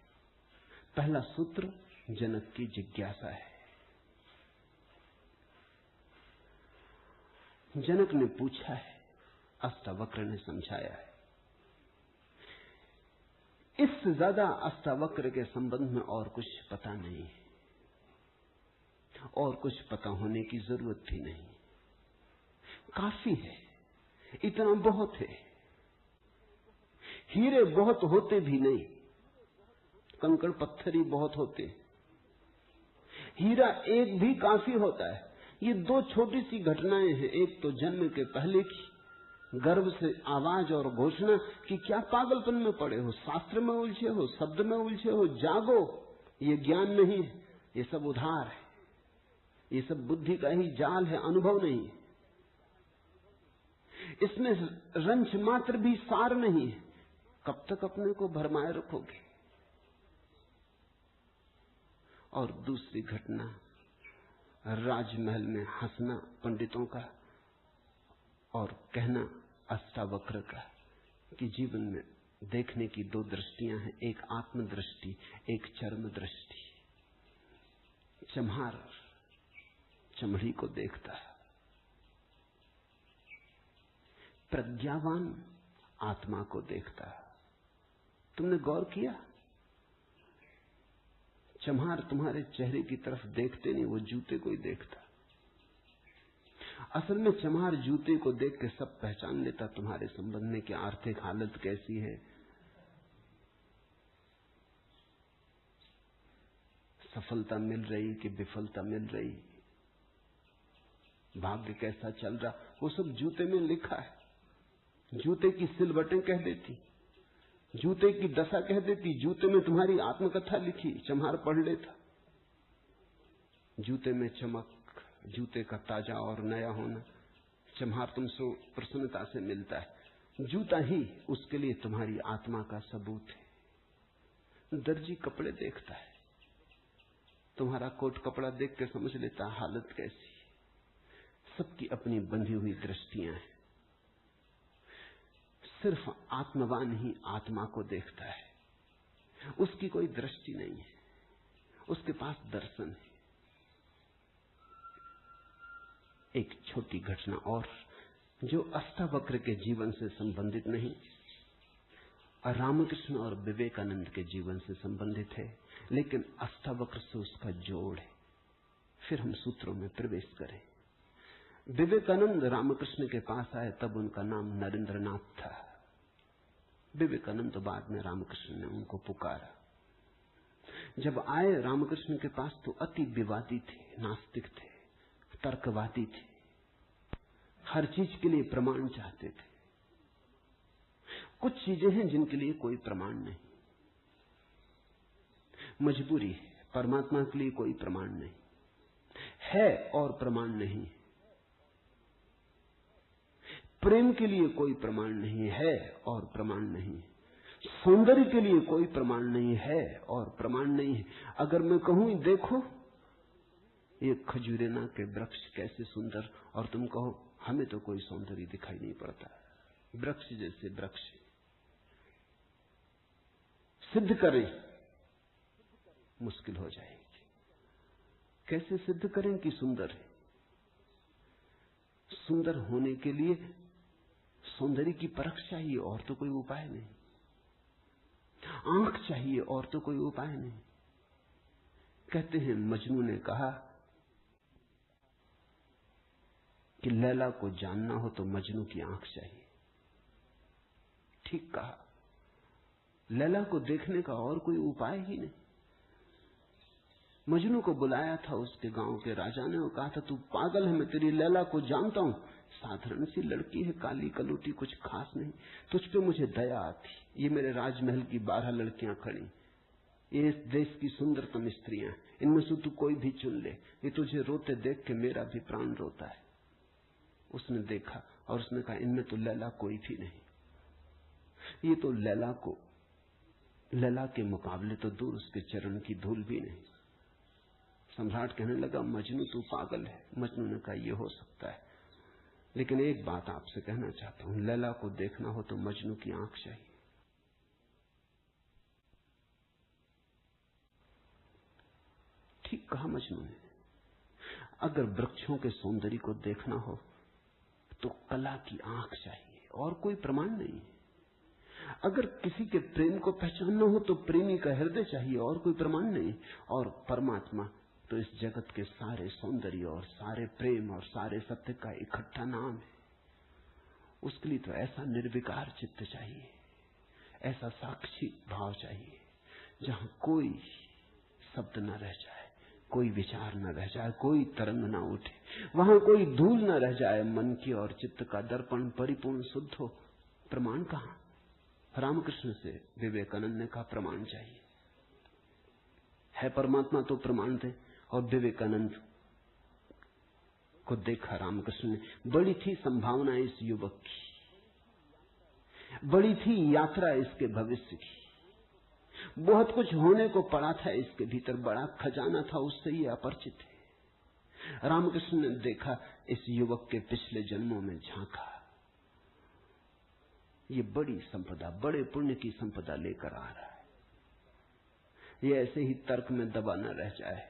Speaker 1: पहला सूत्र जनक की जिज्ञासा है। जनक ने पूछा है, अष्टावक्र ने समझाया है। इससे ज्यादा अष्टावक्र के संबंध में और कुछ पता नहीं है, और कुछ पता होने की जरूरत भी नहीं। काफी है, इतना बहुत है। हीरे बहुत होते भी नहीं, कंकड़ पत्थर ही बहुत होते। हीरा एक भी काफी होता है। ये 2 छोटी सी घटनाएं हैं। एक तो जन्म के पहले की गर्भ से आवाज और घोषणा कि क्या पागलपन में पड़े हो, शास्त्र में उलझे हो, शब्द में उलझे हो, जागो। ये ज्ञान नहीं है, ये सब उधार है, ये सब बुद्धि का ही जाल है, अनुभव नहीं है। इसमें रंच मात्र भी सार नहीं है। कब तक अपने को भरमाए रखोगे? और दूसरी घटना, राजमहल में हंसना पंडितों का और कहना अष्टावक्र का कि जीवन में देखने की 2 दृष्टियां हैं, एक आत्मदृष्टि, एक चर्म दृष्टि। चम्हार चमड़ी को देखता है, प्रज्ञावान आत्मा को देखता है। तुमने गौर किया? चम्हार तुम्हारे चेहरे की तरफ देखते नहीं, वो जूते को ही देखता। असल में चम्हार जूते को देख के सब पहचान लेता तुम्हारे संबंध में कि आर्थिक हालत कैसी है, सफलता मिल रही कि विफलता मिल रही, भाग्य कैसा चल रहा, वो सब जूते में लिखा है। जूते की सिलवटें कह देती, जूते की दशा कह देती, जूते में तुम्हारी आत्मकथा लिखी, चम्हार पढ़ लेता। जूते में चमक, जूते का ताजा और नया होना, चम्हार तुमसे प्रसन्नता से मिलता है। जूता ही उसके लिए तुम्हारी आत्मा का सबूत है। दर्जी कपड़े देखता है, तुम्हारा कोट कपड़ा देख के समझ लेता हालत कैसी। सबकी अपनी बंधी हुई दृष्टियां हैं। सिर्फ आत्मवान ही आत्मा को देखता है, उसकी कोई दृष्टि नहीं है। उसके पास दर्शन है। एक छोटी घटना और जो अष्टावक्र के जीवन से संबंधित नहीं, रामकृष्ण और विवेकानंद के जीवन से संबंधित है, लेकिन अष्टावक्र से उसका जोड़ है। फिर हम सूत्रों में प्रवेश करें। विवेकानंद रामकृष्ण के पास आए तब उनका नाम नरेंद्रनाथ था। विवेकानंद तो बाद में रामकृष्ण ने उनको पुकारा। जब आए रामकृष्ण के पास तो अति विवादी थे, नास्तिक थे, तर्कवादी थे, हर चीज के लिए प्रमाण चाहते थे। कुछ चीजें हैं जिनके लिए कोई प्रमाण नहीं, मजबूरी है। परमात्मा के लिए कोई प्रमाण नहीं है और प्रमाण नहीं। प्रेम के लिए कोई प्रमाण नहीं है और प्रमाण नहीं। सौंदर्य के लिए कोई प्रमाण नहीं है और प्रमाण नहीं है। अगर मैं कहूं देखो ये खजूरेना के वृक्ष कैसे सुंदर, और तुम कहो हमें तो कोई सौंदर्य दिखाई नहीं पड़ता, वृक्ष जैसे वृक्ष, सिद्ध करें, मुश्किल हो जाएगी। कैसे सिद्ध करें कि सुंदर है? सुंदर होने के लिए सौंदर्य की परख चाहिए और तो कोई उपाय नहीं। आंख चाहिए और तो कोई उपाय नहीं। कहते हैं मजनू ने कहा कि लैला को जानना हो तो मजनू की आंख चाहिए। ठीक कहा। लैला को देखने का और कोई उपाय ही नहीं। मजनू को बुलाया था उसके गांव के राजा ने और कहा था तू पागल है, मैं तेरी लैला को जानता हूं, साधारण सी लड़की है, काली कलूटी, कुछ खास नहीं, तुझ पे मुझे दया आती। ये मेरे राजमहल की 12 लड़कियां खड़ी, ये इस देश की सुंदरतम स्त्रियां, इनमें से तू कोई भी चुन ले, ये तुझे रोते देख के मेरा भी प्राण रोता है। उसने देखा और उसने कहा इनमें तो लैला कोई भी नहीं। ये तो लैला के मुकाबले तो दूर, उसके चरण की धूल भी नहीं। सम्राट कहने लगा मजनू तू पागल है। मजनू ने कहा ये हो सकता है, लेकिन एक बात आपसे कहना चाहता हूं, लैला को देखना हो तो मजनू की आंख चाहिए। ठीक कहा मजनू ने। अगर वृक्षों के सौंदर्य को देखना हो तो कला की आंख चाहिए और कोई प्रमाण नहीं। अगर किसी के प्रेम को पहचानना हो तो प्रेमी का हृदय चाहिए और कोई प्रमाण नहीं। और परमात्मा तो इस जगत के सारे सौंदर्य और सारे प्रेम और सारे सत्य का इकट्ठा नाम है। उसके लिए तो ऐसा निर्विकार चित्त चाहिए, ऐसा साक्षी भाव चाहिए जहां कोई शब्द न रह जाए, कोई विचार न रह जाए, कोई तरंग न उठे, वहां कोई धूल न रह जाए। मन की और चित्त का दर्पण परिपूर्ण शुद्ध हो। प्रमाण कहां? रामकृष्ण से विवेकानंद ने कहा प्रमाण चाहिए। है परमात्मा तो प्रमाण दे। और विवेकानंद को देखा रामकृष्ण ने। बड़ी थी संभावना इस युवक की, बड़ी थी यात्रा इसके भविष्य की, बहुत कुछ होने को पड़ा था इसके भीतर, बड़ा खजाना था, उससे ये अपरिचित है। रामकृष्ण ने देखा इस युवक के पिछले जन्मों में, झांका, ये बड़ी संपदा, बड़े पुण्य की संपदा लेकर आ रहा है। ये ऐसे ही तर्क में दबा न रह जाए।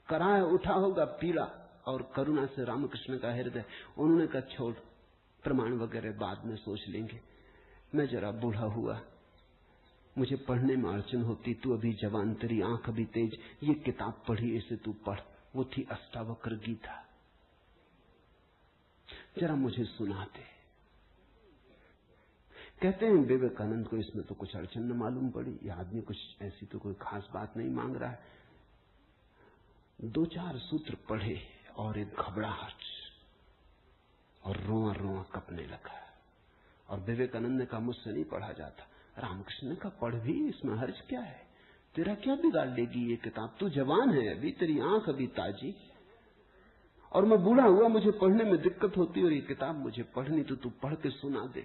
Speaker 1: कराह उठा होगा पीड़ा और करुणा से रामकृष्ण का हृदय। उन्होंने कहा छोड़, प्रमाण वगैरह बाद में सोच लेंगे, मैं जरा बूढ़ा हुआ, मुझे पढ़ने में अड़चन होती, तू अभी जवान, तेरी आंख अभी तेज, ये किताब पढ़ी, इसे तू पढ़। वो थी अष्टावक्र गीता, जरा मुझे सुना दे। कहते हैं विवेकानंद को इसमें तो कुछ अड़चन न मालूम पड़ी। यह आदमी कुछ ऐसी तो कोई खास बात नहीं मांग रहा है। 2-4 सूत्र पढ़े और एक घबराहट और रोआ रोआ कपने लगा। और विवेकानंद ने कहा मुझसे नहीं पढ़ा जाता। रामकृष्ण ने कहा पढ़ भी, इसमें हर्ज क्या है, तेरा क्या बिगाड़ लेगी ये किताब, तू जवान है अभी, तेरी आंख अभी ताजी, और मैं बूढ़ा हुआ, मुझे पढ़ने में दिक्कत होती, और ये किताब मुझे पढ़नी तो तू पढ़ के सुना दे।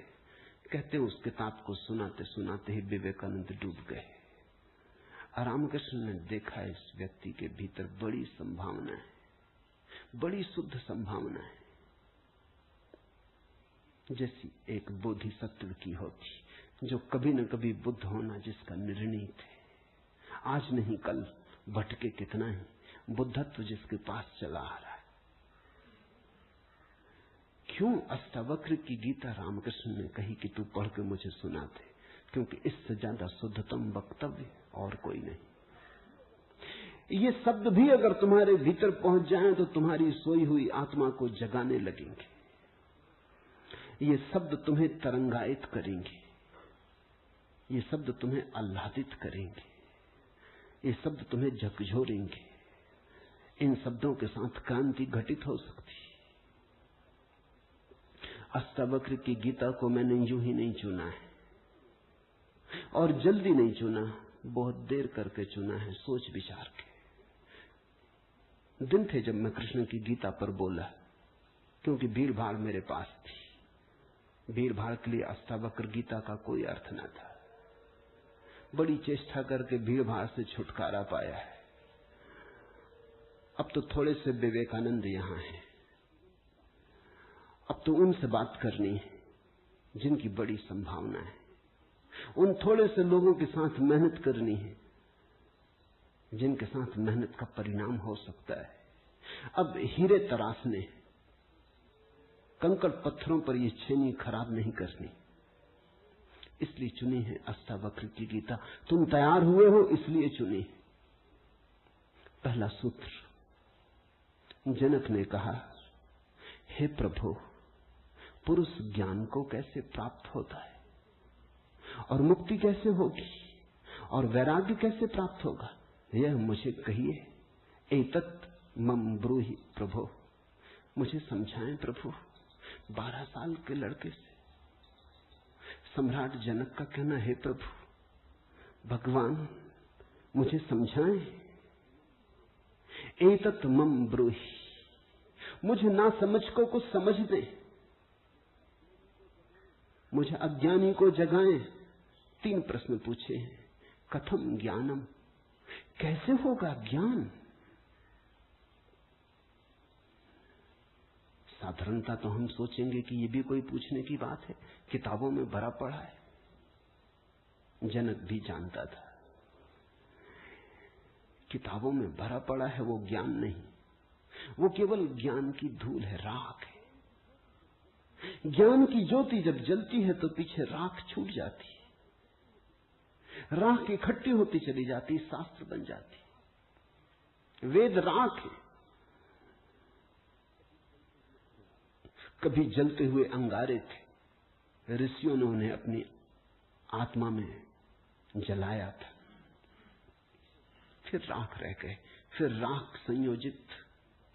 Speaker 1: कहते उस किताब को सुनाते सुनाते ही विवेकानंद डूब गए। रामकृष्ण ने देखा इस व्यक्ति के भीतर बड़ी संभावना है, बड़ी शुद्ध संभावना है, जैसी एक बोधिसत्व की होती, जो कभी न कभी बुद्ध होना जिसका निर्णीत है, आज नहीं कल भटके कितना ही, बुद्धत्व जिसके पास चला आ रहा है। क्यों अष्टावक्र की गीता रामकृष्ण ने कही कि तू पढ़ के मुझे सुना दे? क्योंकि इससे ज्यादा शुद्धतम वक्तव्य और कोई नहीं। ये शब्द भी अगर तुम्हारे भीतर पहुंच जाएं तो तुम्हारी सोई हुई आत्मा को जगाने लगेंगे। ये शब्द तुम्हें तरंगायित करेंगे, ये शब्द तुम्हें आह्लादित करेंगे, ये शब्द तुम्हें झकझोरेंगे। इन शब्दों के साथ क्रांति घटित हो सकती है। अष्टावक्र की गीता को मैंने यूं ही नहीं चुना है, और जल्दी नहीं चुना, बहुत देर करके चुना है, सोच विचार के। दिन थे जब मैं कृष्ण की गीता पर बोला, क्योंकि भीड़ भाड़ मेरे पास थी। भीड़ भाड़ के लिए अष्टावक्र गीता का कोई अर्थ न था। बड़ी चेष्टा करके भीड़ भाड़ से छुटकारा पाया है। अब तो थोड़े से विवेकानंद यहां हैं, अब तो उनसे बात करनी है जिनकी बड़ी संभावना है। उन थोड़े से लोगों के साथ मेहनत करनी है जिनके साथ मेहनत का परिणाम हो सकता है। अब हीरे तराशने, कंकड़ पत्थरों पर ये छेनी खराब नहीं करनी, इसलिए चुनी है अष्टावक्र की गीता। तुम तैयार हुए हो इसलिए चुनी। पहला सूत्र, जनक ने कहा, हे प्रभु, पुरुष ज्ञान को कैसे प्राप्त होता है, और मुक्ति कैसे होगी, और वैराग्य कैसे प्राप्त होगा, यह मुझे कहिए। एतत् मम ब्रूहि प्रभु, मुझे समझाएं प्रभु। 12 साल के लड़के से सम्राट जनक का कहना, हे प्रभु भगवान मुझे समझाएं। एतत् मम ब्रूहि, मुझे ना समझ को कुछ समझ दे, मुझे अज्ञानी को जगाएं। 3 प्रश्न पूछे हैं। कथम ज्ञानम, कैसे होगा ज्ञान? साधारणता तो हम सोचेंगे कि ये भी कोई पूछने की बात है, किताबों में भरा पड़ा है। जनक भी जानता था, किताबों में भरा पड़ा है वो ज्ञान नहीं, वो केवल ज्ञान की धूल है, राख है। ज्ञान की ज्योति जब जलती है तो पीछे राख छूट जाती है, राख इकट्ठी होती चली जाती, शास्त्र बन जाती। वेद राख है। कभी जलते हुए अंगारे थे, ऋषियों ने उन्हें अपनी आत्मा में जलाया था, फिर राख रह गए। फिर राख संयोजित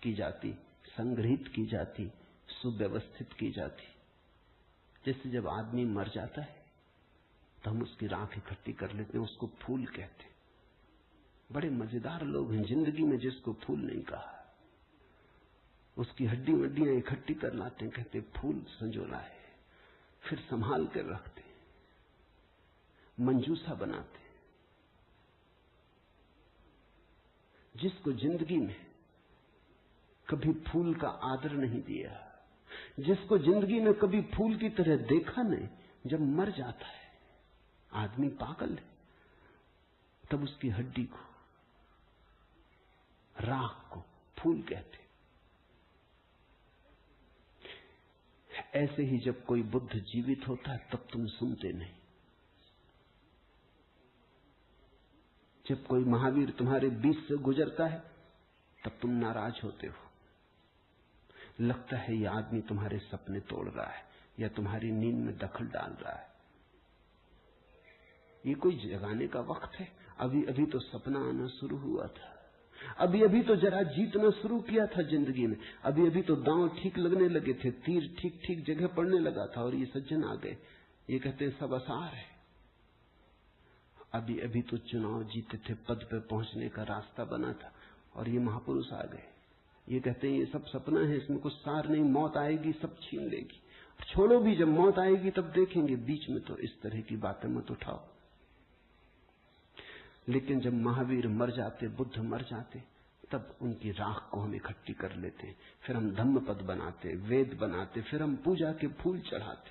Speaker 1: की जाती, संग्रहित की जाती, सुव्यवस्थित की जाती। जैसे जब आदमी मर जाता है तो हम उसकी राख इकट्ठी कर लेते हैं, उसको फूल कहते हैं। बड़े मजेदार लोग हैं जिंदगी में जिसको फूल नहीं कहा। उसकी हड्डी वड्डियां इकट्ठी कर लाते हैं, कहते फूल संजोला है, फिर संभाल कर रखते, मंजूसा बनाते। जिसको जिंदगी में कभी फूल का आदर नहीं दिया, जिसको जिंदगी में कभी फूल की तरह देखा नहीं, जब मर जाता है आदमी पागल है, तब उसकी हड्डी को, राख को फूल कहते। ऐसे ही जब कोई बुद्ध जीवित होता है तब तुम सुनते नहीं। जब कोई महावीर तुम्हारे बीच से गुजरता है तब तुम नाराज होते हो। लगता है ये आदमी तुम्हारे सपने तोड़ रहा है या तुम्हारी नींद में दखल डाल रहा है। ये कोई जगाने का वक्त है? अभी अभी तो सपना आना शुरू हुआ था, अभी अभी तो जरा जीतना शुरू किया था जिंदगी में, अभी अभी तो दांव ठीक लगने लगे थे, तीर ठीक ठीक जगह पड़ने लगा था, और ये सज्जन आ गए। ये कहते हैं सब आसार है। अभी अभी तो चुनाव जीते थे, पद पे पहुंचने का रास्ता बना था, और ये महापुरुष आ गए। ये कहते हैं ये सब सपना है, इसमें कुछ सार नहीं, मौत आएगी सब छीन लेगी। छोड़ो भी, जब मौत आएगी तब देखेंगे। बीच में तो इस तरह की बातें मत उठाओ। लेकिन जब महावीर मर जाते, बुद्ध मर जाते, तब उनकी राख को हम इकट्ठी कर लेते, फिर हम धम्म पद बनाते, वेद बनाते, फिर हम पूजा के फूल चढ़ाते।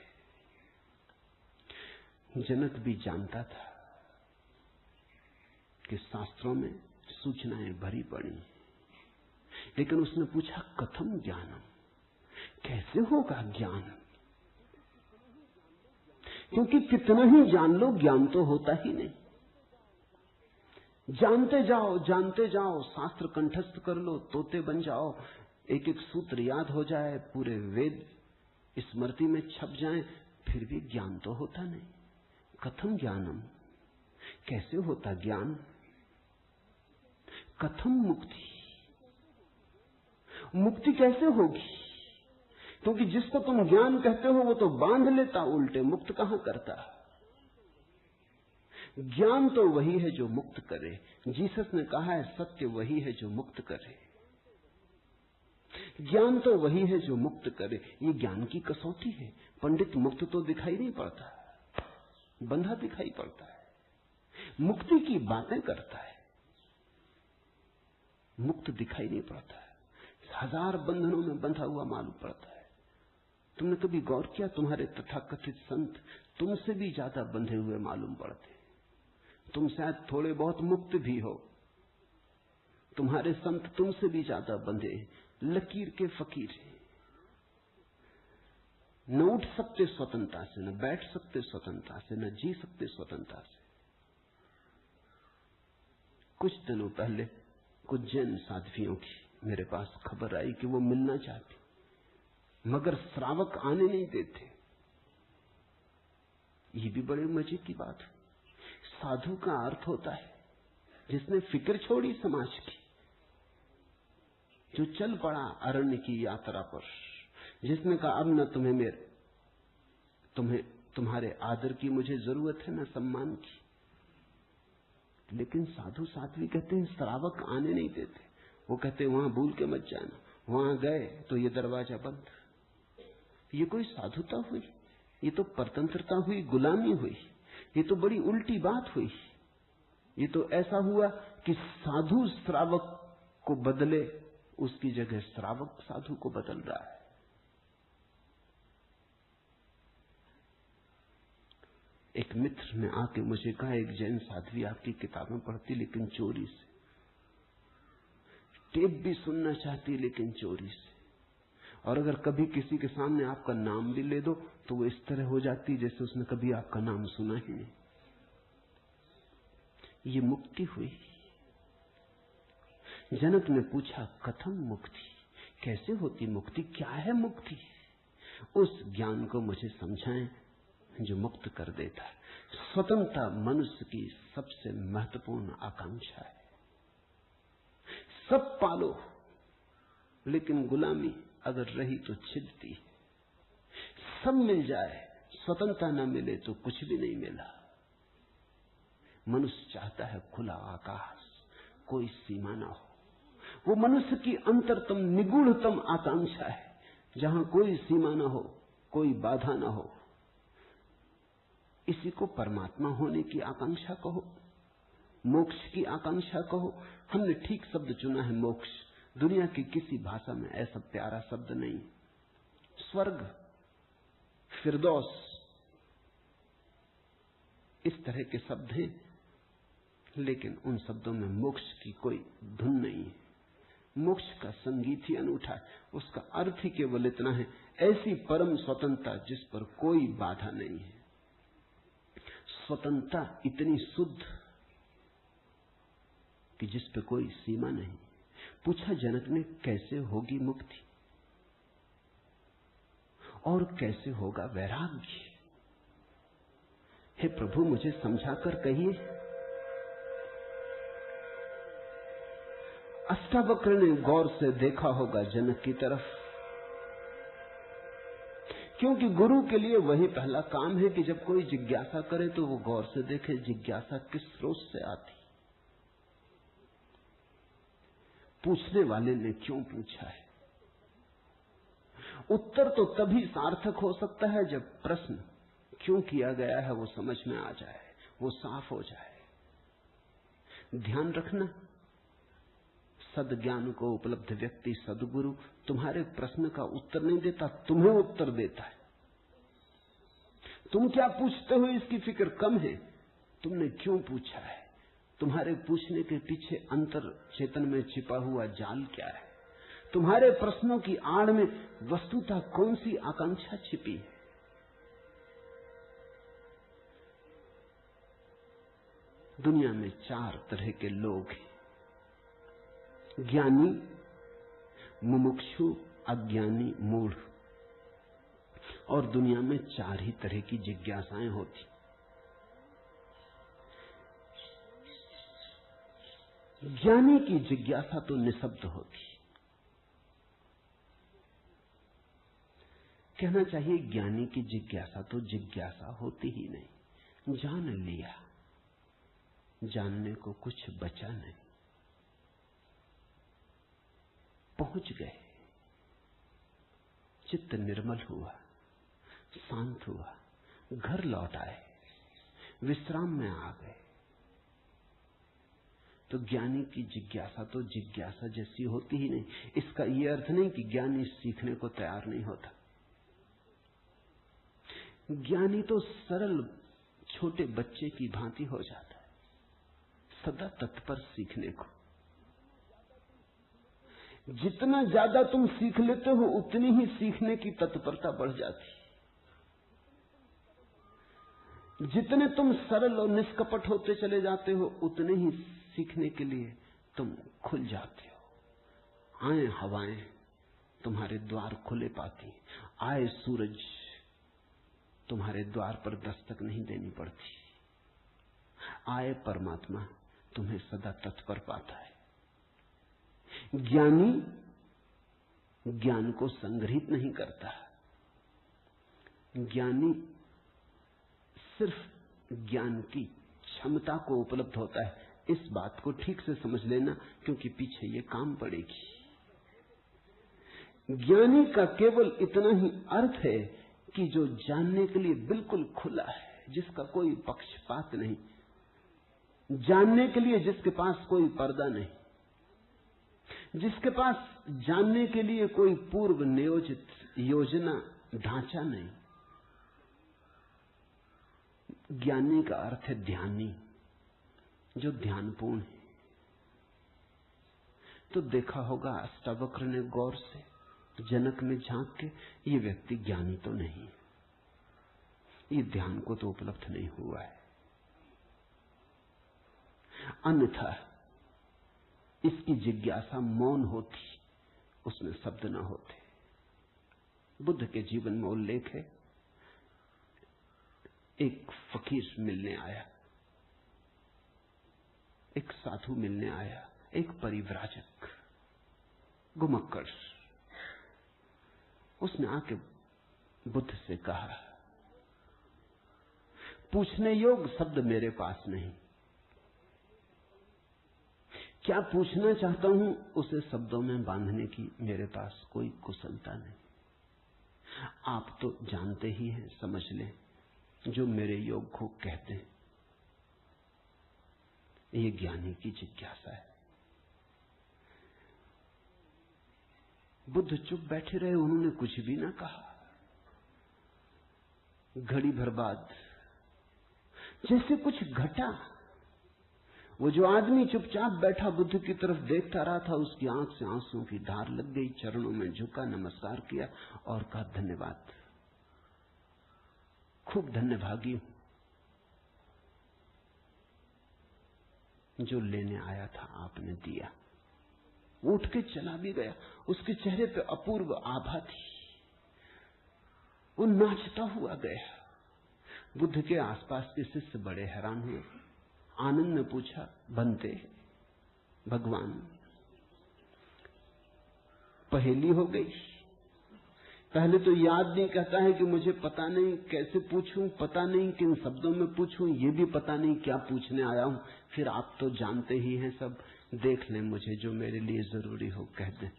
Speaker 1: जनक भी जानता था कि शास्त्रों में सूचनाएं भरी पड़ी। लेकिन उसने पूछा कथम ज्ञानम, कैसे होगा ज्ञान? क्योंकि कितना ही जान लो ज्ञान तो होता ही नहीं। जानते जाओ, शास्त्र कंठस्थ कर लो, तोते बन जाओ, एक एक सूत्र याद हो जाए, पूरे वेद स्मृति में छप जाएं, फिर भी ज्ञान तो होता नहीं। कथम ज्ञानम, कैसे होता ज्ञान? कथम मुक्ति, मुक्ति कैसे होगी? क्योंकि जिसको तुम ज्ञान कहते हो वो तो बांध लेता, उल्टे मुक्त कहां करता। ज्ञान तो वही है जो मुक्त करे। जीसस ने कहा है सत्य वही है जो मुक्त करे। ज्ञान तो वही है जो मुक्त करे। ये ज्ञान की कसौटी है। पंडित मुक्त तो दिखाई नहीं पड़ता, बंधा दिखाई पड़ता है। मुक्ति की बातें करता है, मुक्त दिखाई नहीं पड़ता है। हजार बंधनों में बंधा हुआ मालूम पड़ता है। तुमने कभी गौर किया, तुम्हारे तथाकथित संत तुमसे भी ज्यादा बंधे हुए मालूम पड़ते। तुम शायद थोड़े बहुत मुक्त भी हो, तुम्हारे संत तुमसे भी ज्यादा बंधे, लकीर के फकीर हैं। न उठ सकते स्वतंत्रता से, न बैठ सकते स्वतंत्रता से, न जी सकते स्वतंत्रता से। कुछ दिनों पहले कुछ जैन साध्वियों की मेरे पास खबर आई कि वो मिलना चाहती, मगर श्रावक आने नहीं देते। ये भी बड़े मजे की बात है। साधु का अर्थ होता है जिसने फिक्र छोड़ी समाज की, जो चल पड़ा अरण्य की यात्रा पर, जिसने कहा अब न तुम्हारे आदर की मुझे जरूरत है, न सम्मान की। लेकिन साधु साध्वी कहते हैं श्रावक आने नहीं देते। वो कहते हैं वहां भूल के मत जाना, वहां गए तो ये दरवाजा बंद। ये कोई साधुता हुई? ये तो परतंत्रता हुई, गुलामी हुई। ये तो बड़ी उल्टी बात हुई। ये तो ऐसा हुआ कि साधु श्रावक को बदले, उसकी जगह श्रावक साधु को बदल रहा है। एक मित्र ने आके मुझे कहा, एक जैन साध्वी आपकी किताबें पढ़ती लेकिन चोरी से, टेप भी सुनना चाहती लेकिन चोरी से, और अगर कभी किसी के सामने आपका नाम भी ले दो तो वो इस तरह हो जाती जैसे उसने कभी आपका नाम सुना ही नहीं। ये मुक्ति हुई। जनक ने पूछा कथम मुक्ति, कैसे होती मुक्ति, क्या है मुक्ति? उस ज्ञान को मुझे समझाएं जो मुक्त कर देता है। स्वतंत्रता मनुष्य की सबसे महत्वपूर्ण आकांक्षा है। सब पालो, लेकिन गुलामी अगर रही तो छिदती है। सब मिल जाए, स्वतंत्रता न मिले तो कुछ भी नहीं मिला। मनुष्य चाहता है खुला आकाश, कोई सीमा ना हो। वो मनुष्य की अंतरतम निगूढ़तम आकांक्षा है, जहां कोई सीमा ना हो, कोई बाधा ना हो। इसी को परमात्मा होने की आकांक्षा कहो, मोक्ष की आकांक्षा कहो। हमने ठीक शब्द चुना है, मोक्ष। दुनिया की किसी भाषा में ऐसा प्यारा शब्द नहीं। स्वर्ग, फिरदौस, इस तरह के शब्द हैं, लेकिन उन शब्दों में मोक्ष की कोई धुन नहीं है। मोक्ष का संगीत ही अनूठा है। उसका अर्थ ही केवल इतना है, ऐसी परम स्वतंत्रता जिस पर कोई बाधा नहीं है। स्वतंत्रता इतनी शुद्ध कि जिस पे कोई सीमा नहीं। पूछा जनक ने कैसे होगी मुक्ति और कैसे होगा वैराग्य? हे प्रभु मुझे समझाकर कहिए। अष्टावक्र ने गौर से देखा होगा जनक की तरफ, क्योंकि गुरु के लिए वही पहला काम है कि जब कोई जिज्ञासा करे तो वो गौर से देखे जिज्ञासा किस स्रोत से आती, पूछने वाले ने क्यों पूछा है। उत्तर तो तभी सार्थक हो सकता है जब प्रश्न क्यों किया गया है वो समझ में आ जाए, वो साफ हो जाए। ध्यान रखना, सद्ज्ञान को उपलब्ध व्यक्ति सद्गुरु तुम्हारे प्रश्न का उत्तर नहीं देता, तुम्हें उत्तर देता है। तुम क्या पूछते हो इसकी फिक्र कम है, तुमने क्यों पूछा है तुम्हारे पूछने के पीछे अंतर चेतन में छिपा हुआ जाल क्या है? तुम्हारे प्रश्नों की आड़ में वस्तुतः कौन सी आकांक्षा छिपी है? दुनिया में 4 तरह के लोग हैं, ज्ञानी, मुमुक्षु, अज्ञानी, मूढ़। और दुनिया में 4 ही तरह की जिज्ञासाएं होती। ज्ञानी की जिज्ञासा तो निःशब्द होती। कहना चाहिए ज्ञानी की जिज्ञासा तो जिज्ञासा होती ही नहीं। जान लिया, जानने को कुछ बचा नहीं, पहुंच गए, चित्त निर्मल हुआ, शांत हुआ, घर लौट आए, विश्राम में आ गए। तो ज्ञानी की जिज्ञासा तो जिज्ञासा जैसी होती ही नहीं। इसका यह अर्थ नहीं कि ज्ञानी सीखने को तैयार नहीं होता। ज्ञानी तो सरल छोटे बच्चे की भांति हो जाता है, सदा तत्पर सीखने को। जितना ज्यादा तुम सीख लेते हो उतनी ही सीखने की तत्परता बढ़ जाती। जितने तुम सरल और निष्कपट होते चले जाते हो उतने ही सीखने के लिए तुम खुल जाते हो। आए हवाएं तुम्हारे द्वार खुले पाती, आए सूरज तुम्हारे द्वार पर दस्तक नहीं देनी पड़ती, आए परमात्मा तुम्हें सदा तत्पर पाता है। ज्ञानी ज्ञान को संग्रहित नहीं करता। ज्ञानी सिर्फ ज्ञान की क्षमता को उपलब्ध होता है। इस बात को ठीक से समझ लेना, क्योंकि पीछे ये काम पड़ेगी। ज्ञानी का केवल इतना ही अर्थ है कि जो जानने के लिए बिल्कुल खुला है, जिसका कोई पक्षपात नहीं, जानने के लिए जिसके पास कोई पर्दा नहीं, जिसके पास जानने के लिए कोई पूर्व नियोजित योजना ढांचा नहीं। ज्ञानी का अर्थ है ध्यानी, जो ध्यानपूर्ण है। तो देखा होगा अष्टावक्र ने गौर से जनक में झांक के, ये व्यक्ति ज्ञानी तो नहीं, ये ध्यान को तो उपलब्ध नहीं हुआ है। अन्यथा इसकी जिज्ञासा मौन होती, उसमें शब्द न होते। बुद्ध के जीवन में उल्लेख है, एक फकीर मिलने आया, एक साधु मिलने आया, एक परिव्राजक घुमक्कड़। उसने आके बुद्ध से कहा, पूछने योग्य शब्द मेरे पास नहीं, क्या पूछना चाहता हूं उसे शब्दों में बांधने की मेरे पास कोई कुशलता नहीं। आप तो जानते ही हैं, समझ लें, जो मेरे योग को कहते हैं। ये ज्ञानी की जिज्ञासा है। बुद्ध चुप बैठे रहे, उन्होंने कुछ भी ना कहा। घड़ी भर बाद जैसे कुछ घटा। वो जो आदमी चुपचाप बैठा बुद्ध की तरफ देखता रहा था, उसकी आंख से आंसुओं की धार लग गई। चरणों में झुका, नमस्कार किया और कहा, धन्यवाद, खूब धन्यभागी हूं। जो लेने आया था आपने दिया। उठ के चला भी गया। उसके चेहरे पे अपूर्व आभा थी, वो नाचता हुआ गया। बुद्ध के आसपास के शिष्य बड़े हैरान हुए। आनंद ने पूछा, बनते भगवान, पहेली हो गई। पहले तो याद नहीं, कहता है कि मुझे पता नहीं कैसे पूछूं, पता नहीं किन शब्दों में पूछूं, ये भी पता नहीं क्या पूछने आया हूं। फिर आप तो जानते ही हैं सब, देख लें, मुझे जो मेरे लिए जरूरी हो कह दें।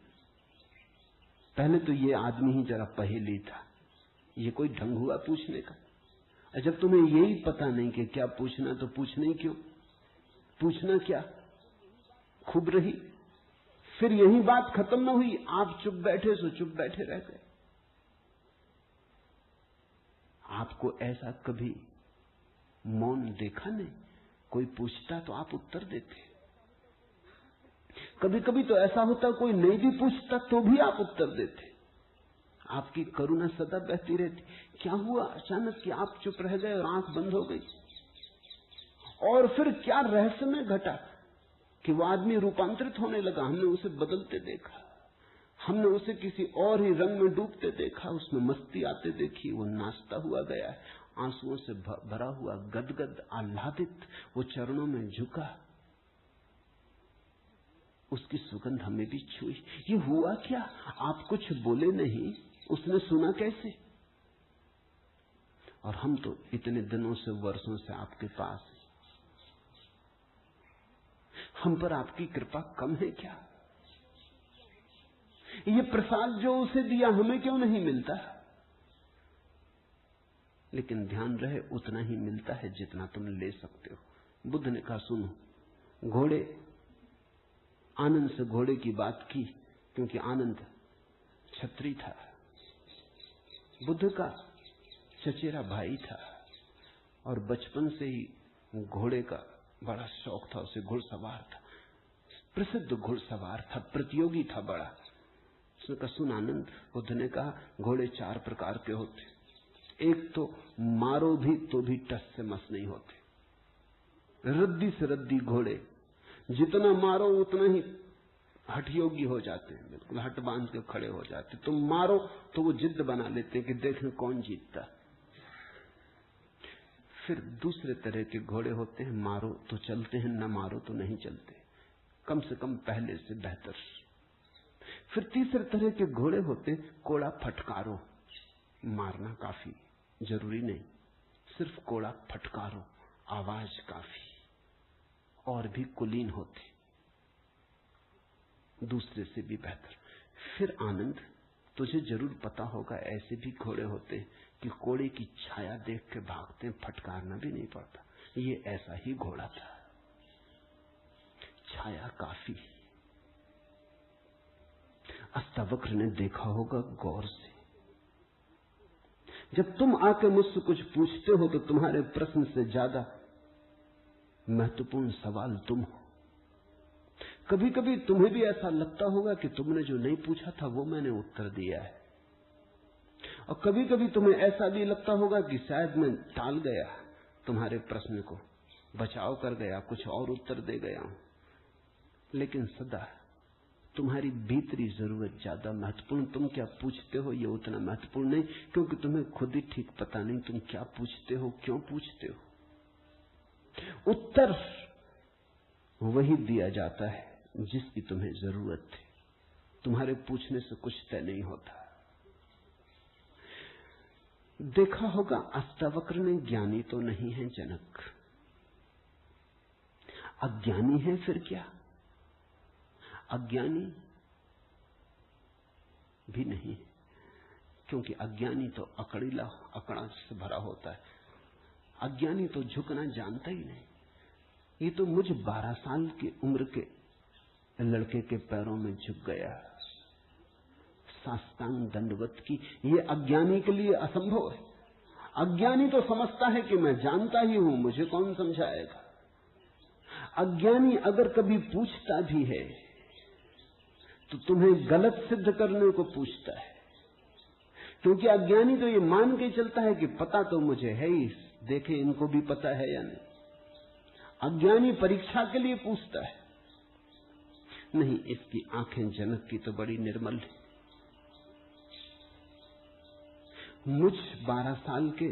Speaker 1: पहले तो ये आदमी ही जरा पहेली था। ये कोई ढंग हुआ पूछने का? जब तुम्हें यही पता नहीं कि क्या पूछना, तो पूछना ही क्यों? पूछना क्या? खूब रही। फिर यही बात खत्म न हुई, आप चुप बैठे सो चुप बैठे रह गए। आपको ऐसा कभी मौन देखा नहीं? कोई पूछता तो आप उत्तर देते। कभी कभी तो ऐसा होता कोई नहीं भी पूछता तो भी आप उत्तर देते। आपकी करुणा सदा बहती रहती। क्या हुआ अचानक कि आप चुप रह गए और आंख बंद हो गई? और फिर क्या रहस्यमय घटा कि वो आदमी रूपांतरित होने लगा। हमने उसे बदलते देखा, हमने उसे किसी और ही रंग में डूबते देखा, उसमें मस्ती आते देखी। वो नाचता हुआ गया, आंसुओं से भरा हुआ, गदगद आह्लादित, वो चरणों में झुका, उसकी सुगंध हमें भी छुई। ये हुआ क्या? आप कुछ बोले नहीं, उसने सुना कैसे? और हम तो इतने दिनों से, वर्षों से आपके पास हैं। हम पर आपकी कृपा कम है क्या? ये प्रसाद जो उसे दिया हमें क्यों नहीं मिलता? लेकिन ध्यान रहे उतना ही मिलता है जितना तुम ले सकते हो। बुद्ध ने कहा सुनो, घोड़े, आनंद से घोड़े की बात की क्योंकि आनंद छत्री था, बुद्ध का चचेरा भाई था और बचपन से ही घोड़े का बड़ा शौक था। उसे घुड़सवार था, प्रसिद्ध घुड़सवार था, प्रतियोगी था बड़ा। उसने कहा सुन आनंद, बुद्ध ने कहा घोड़े 4 प्रकार के होते। एक तो मारो भी तो भी टस से मस नहीं होते, रद्दी से रद्दी घोड़े, जितना मारो उतना ही हठयोगी हो जाते हैं, बिल्कुल हट बांध के खड़े हो जाते। तुम मारो तो वो जिद बना लेते हैं कि देखें कौन जीतता। फिर दूसरे तरह के घोड़े होते हैं, मारो तो चलते हैं, न मारो तो नहीं चलते, कम से कम पहले से बेहतर। फिर तीसरे तरह के घोड़े होते हैं, कोड़ा फटकारो, मारना काफी जरूरी नहीं, सिर्फ कोड़ा फटकारो, आवाज काफी। और भी कुलीन होते, दूसरे से भी बेहतर। फिर आनंद, तुझे जरूर पता होगा ऐसे भी घोड़े होते कि कोड़े की छाया देख के भागते, फटकारना भी नहीं पड़ता। ये ऐसा ही घोड़ा था, छाया काफी। अष्टावक्र ने देखा होगा गौर से। जब तुम आके मुझसे कुछ पूछते हो तो तुम्हारे प्रश्न से ज्यादा महत्वपूर्ण सवाल तुम हो। कभी कभी तुम्हें भी ऐसा लगता होगा कि तुमने जो नहीं पूछा था वो मैंने उत्तर दिया है, और कभी कभी तुम्हें ऐसा भी लगता होगा कि शायद मैं टाल गया तुम्हारे प्रश्न को, बचाव कर गया, कुछ और उत्तर दे गया हूं। लेकिन सदा तुम्हारी भीतरी जरूरत ज्यादा महत्वपूर्ण। तुम क्या पूछते हो ये उतना महत्वपूर्ण नहीं, क्योंकि तुम्हें खुद ही ठीक पता नहीं तुम क्या पूछते हो, क्यों पूछते हो। उत्तर वही दिया जाता है जिसकी तुम्हें जरूरत है। तुम्हारे पूछने से कुछ तय नहीं होता। देखा होगा अष्टावक्र ने ज्ञानी तो नहीं है जनक, अज्ञानी है फिर क्या? अज्ञानी भी नहीं, क्योंकि अज्ञानी तो अकड़ीला, अकड़ा से भरा होता है। अज्ञानी तो झुकना जानता ही नहीं। ये तो मुझ 12 साल की उम्र के लड़के के पैरों में झुक गया, साष्टांग दंडवत की। ये अज्ञानी के लिए असंभव है। अज्ञानी तो समझता है कि मैं जानता ही हूं, मुझे कौन समझाएगा। अज्ञानी अगर कभी पूछता भी है तो तुम्हें गलत सिद्ध करने को पूछता है, क्योंकि अज्ञानी तो ये मान के चलता है कि पता तो मुझे है ही, देखे इनको भी पता है या नहीं। अज्ञानी परीक्षा के लिए पूछता है। नहीं, इसकी आंखें जनक की तो बड़ी निर्मल है। मुझ 12 साल के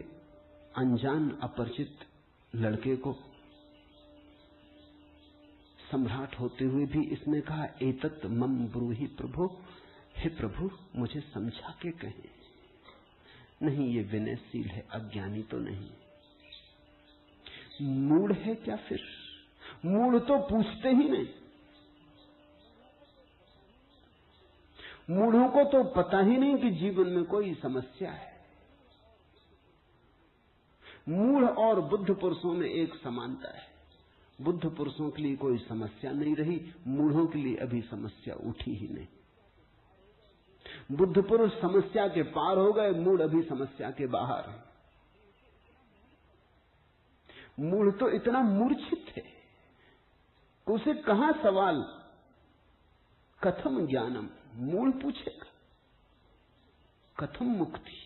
Speaker 1: अनजान अपरिचित लड़के को सम्राट होते हुए भी इसने कहा एतत् मम ब्रूहि प्रभु, हे प्रभु मुझे समझा के कहें। नहीं, ये विनयशील है, अज्ञानी तो नहीं। मूढ़ है क्या फिर? मूढ़ तो पूछते ही नहीं। मूढ़ों को तो पता ही नहीं कि जीवन में कोई समस्या है। मूढ़ और बुद्ध पुरुषों में एक समानता है, बुद्ध पुरुषों के लिए कोई समस्या नहीं रही, मूढ़ों के लिए अभी समस्या उठी ही नहीं। बुद्ध पुरुष समस्या के पार हो गए, मूढ़ अभी समस्या के बाहर है। मूढ़ तो इतना मूर्छित है कि उसे कहां सवाल, कथम ज्ञानम, मूढ़ पूछेगा कथम मुक्ति,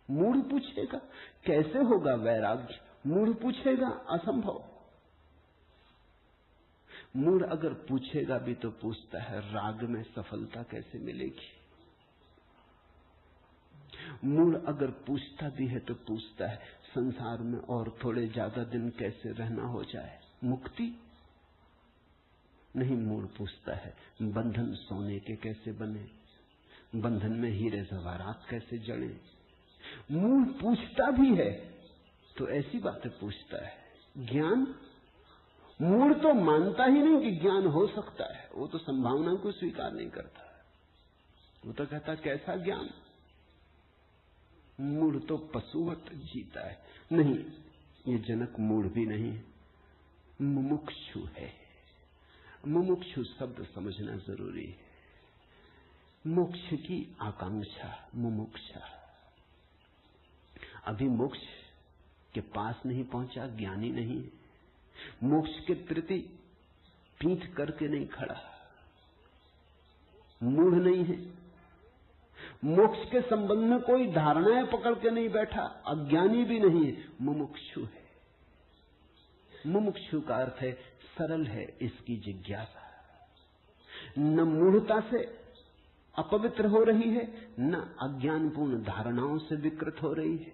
Speaker 1: मूढ़ पूछेगा कैसे होगा वैराग्य, मूढ़ पूछेगा असंभव। मूढ़ अगर पूछेगा भी तो पूछता है राग में सफलता कैसे मिलेगी। मूढ़ अगर पूछता भी है तो पूछता है संसार में और थोड़े ज्यादा दिन कैसे रहना हो जाए, मुक्ति नहीं। मूढ़ पूछता है बंधन सोने के कैसे बने, बंधन में हीरे जवाहरात कैसे जड़े। मूढ़ पूछता भी है तो ऐसी बातें पूछता है। ज्ञान, मूढ़ तो मानता ही नहीं कि ज्ञान हो सकता है, वो तो संभावना को स्वीकार नहीं करता, वो तो कहता कैसा ज्ञान। मूढ़ तो पशुवत जीता है। नहीं, ये जनक मूढ़ भी नहीं, मुमुक्षु है। मुमुक्षु शब्द समझना जरूरी है। मोक्ष की आकांक्षा, मुमुक्षा। अभी मोक्ष के पास नहीं पहुंचा, ज्ञानी नहीं। मोक्ष के प्रति पीठ करके नहीं खड़ा, मूढ़ नहीं है। मोक्ष के संबंध में कोई धारणाएं पकड़ के नहीं बैठा, अज्ञानी भी नहीं है, मुमुक्षु है। मुमुक्षु का अर्थ है सरल है इसकी जिज्ञासा, न मूढ़ता से अपवित्र हो रही है, न अज्ञानपूर्ण धारणाओं से विकृत हो रही है।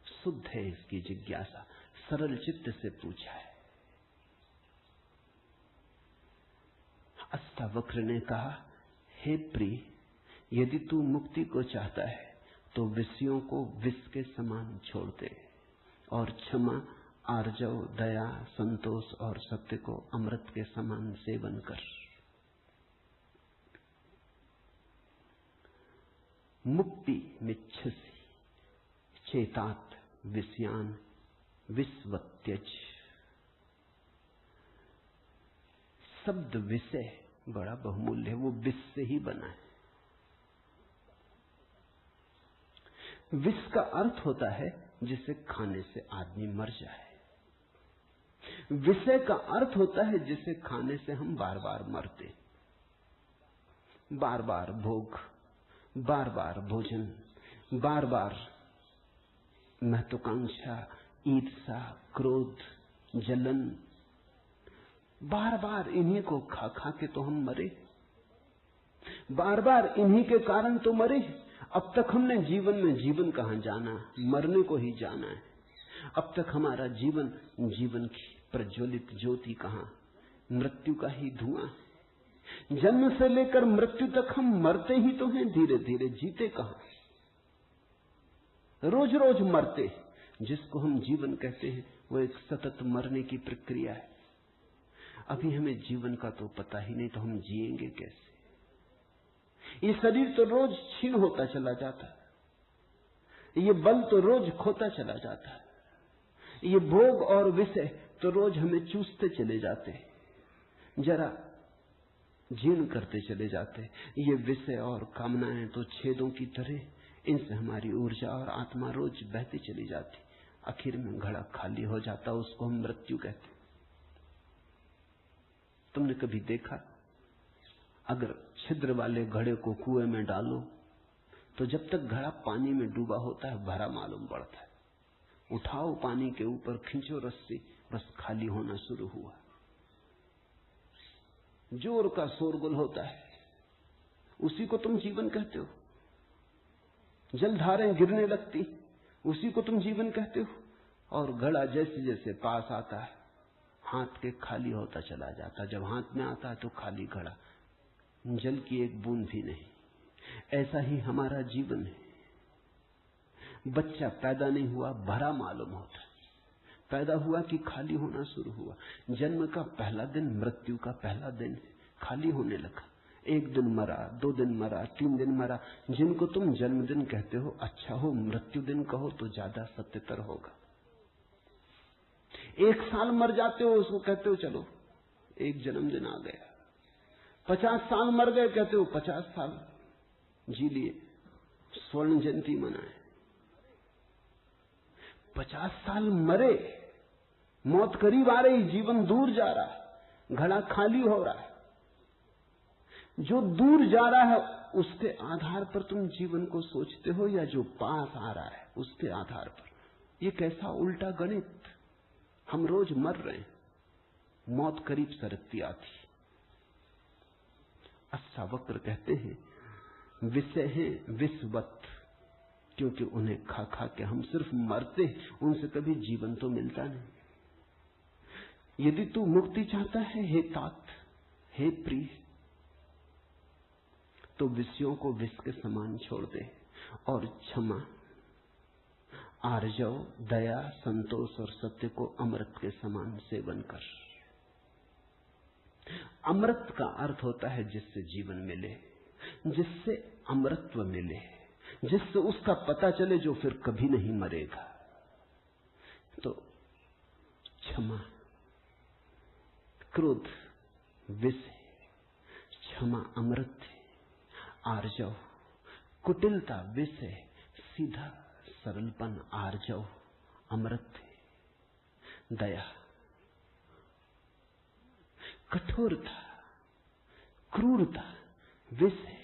Speaker 1: शुद्ध है इसकी जिज्ञासा, सरल चित्त से पूछा है। अष्टावक्र ने कहा, हे प्रिय, यदि तू मुक्ति को चाहता है तो विषयों को विष के समान छोड़ दे और क्षमा, आर्जव, दया, संतोष और सत्य को अमृत के समान सेवन कर। मुक्ति मिच्छसि चेतात विषयान विश्वत्यज। शब्द विषय बड़ा बहुमूल्य है, वो विष से ही बना है। विष का अर्थ होता है जिसे खाने से आदमी मर जाए। विषय का अर्थ होता है जिसे खाने से हम बार बार मरते, बार बार भोग, बार बार भोजन, बार बार महत्वाकांक्षा, ईर्ष्या, क्रोध, जलन, बार बार इन्हीं को खा खा के तो हम मरे, बार बार इन्हीं के कारण तो मरे। अब तक हमने जीवन में जीवन कहां जाना, मरने को ही जाना है। अब तक हमारा जीवन, जीवन की प्रज्वलित ज्योति कहां, मृत्यु का ही धुआं। जन्म से लेकर मृत्यु तक हम मरते ही तो हैं, धीरे धीरे जीते कहां, रोज रोज मरते। जिसको हम जीवन कहते हैं वो एक सतत मरने की प्रक्रिया है। अभी हमें जीवन का तो पता ही नहीं, तो हम जिएंगे कैसे? ये शरीर तो रोज क्षीण होता चला जाता है, ये बल तो रोज खोता चला जाता है, ये भोग और विषय तो रोज हमें चूसते चले जाते, जरा जीर्ण करते चले जाते। ये विषय और कामनाएं तो छेदों की तरह, इनसे हमारी ऊर्जा और आत्मा रोज बहती चली जाती, आखिर में घड़ा खाली हो जाता, उसको हम मृत्यु कहते। तुमने कभी देखा, अगर छिद्र वाले घड़े को कुएं में डालो तो जब तक घड़ा पानी में डूबा होता है भरा मालूम पड़ता है। उठाओ पानी के ऊपर, खींचो रस्सी, बस खाली होना शुरू हुआ। जोर का शोरगुल होता है, उसी को तुम जीवन कहते हो। जलधारें गिरने लगती, उसी को तुम जीवन कहते हो। और घड़ा जैसे जैसे पास आता है, हाथ के खाली होता चला जाता। जब हाथ में आता है तो खाली घड़ा, जल की एक बूंद भी नहीं। ऐसा ही हमारा जीवन है। बच्चा पैदा नहीं हुआ, भरा मालूम होता, पैदा हुआ कि खाली होना शुरू हुआ। जन्म का पहला दिन मृत्यु का पहला दिन है, खाली होने लगा। एक दिन मरा, 2 दिन मरा, 3 दिन मरा। जिनको तुम जन्मदिन कहते हो, अच्छा हो मृत्यु दिन कहो तो ज्यादा सत्यतर होगा। 1 साल मर जाते हो, उसको कहते हो चलो एक जन्मदिन आ गया। 50 साल मर गए, कहते हो 50 साल जी लिए, स्वर्ण जयंती मनाए। 50 साल मरे, मौत करीब आ रही, जीवन दूर जा रहा है, घड़ा खाली हो रहा है। जो दूर जा रहा है उसके आधार पर तुम जीवन को सोचते हो, या जो पास आ रहा है उसके आधार पर? ये कैसा उल्टा गणित। हम रोज मर रहे हैं, मौत करीब सरकती आती। अष्टावक्र कहते हैं विषय है विषवत, क्योंकि उन्हें खा खा के हम सिर्फ मरते, उनसे कभी जीवन तो मिलता नहीं। यदि तू मुक्ति चाहता है हे तात, हे प्रिय, तो विषयों को विष के समान छोड़ दे और क्षमा, आर्जव, दया, संतोष और सत्य को अमृत के समान सेवन कर। अमृत का अर्थ होता है जिससे जीवन मिले, जिससे अमृतत्व मिले, जिससे उसका पता चले जो फिर कभी नहीं मरेगा। तो क्षमा, क्रोध विष है, क्षमा अमृत है, आर्जव, कुटिलता विष है, सीधा सरलपन आर्जव अमृत है, दया, कठोरता, क्रूरता विष है,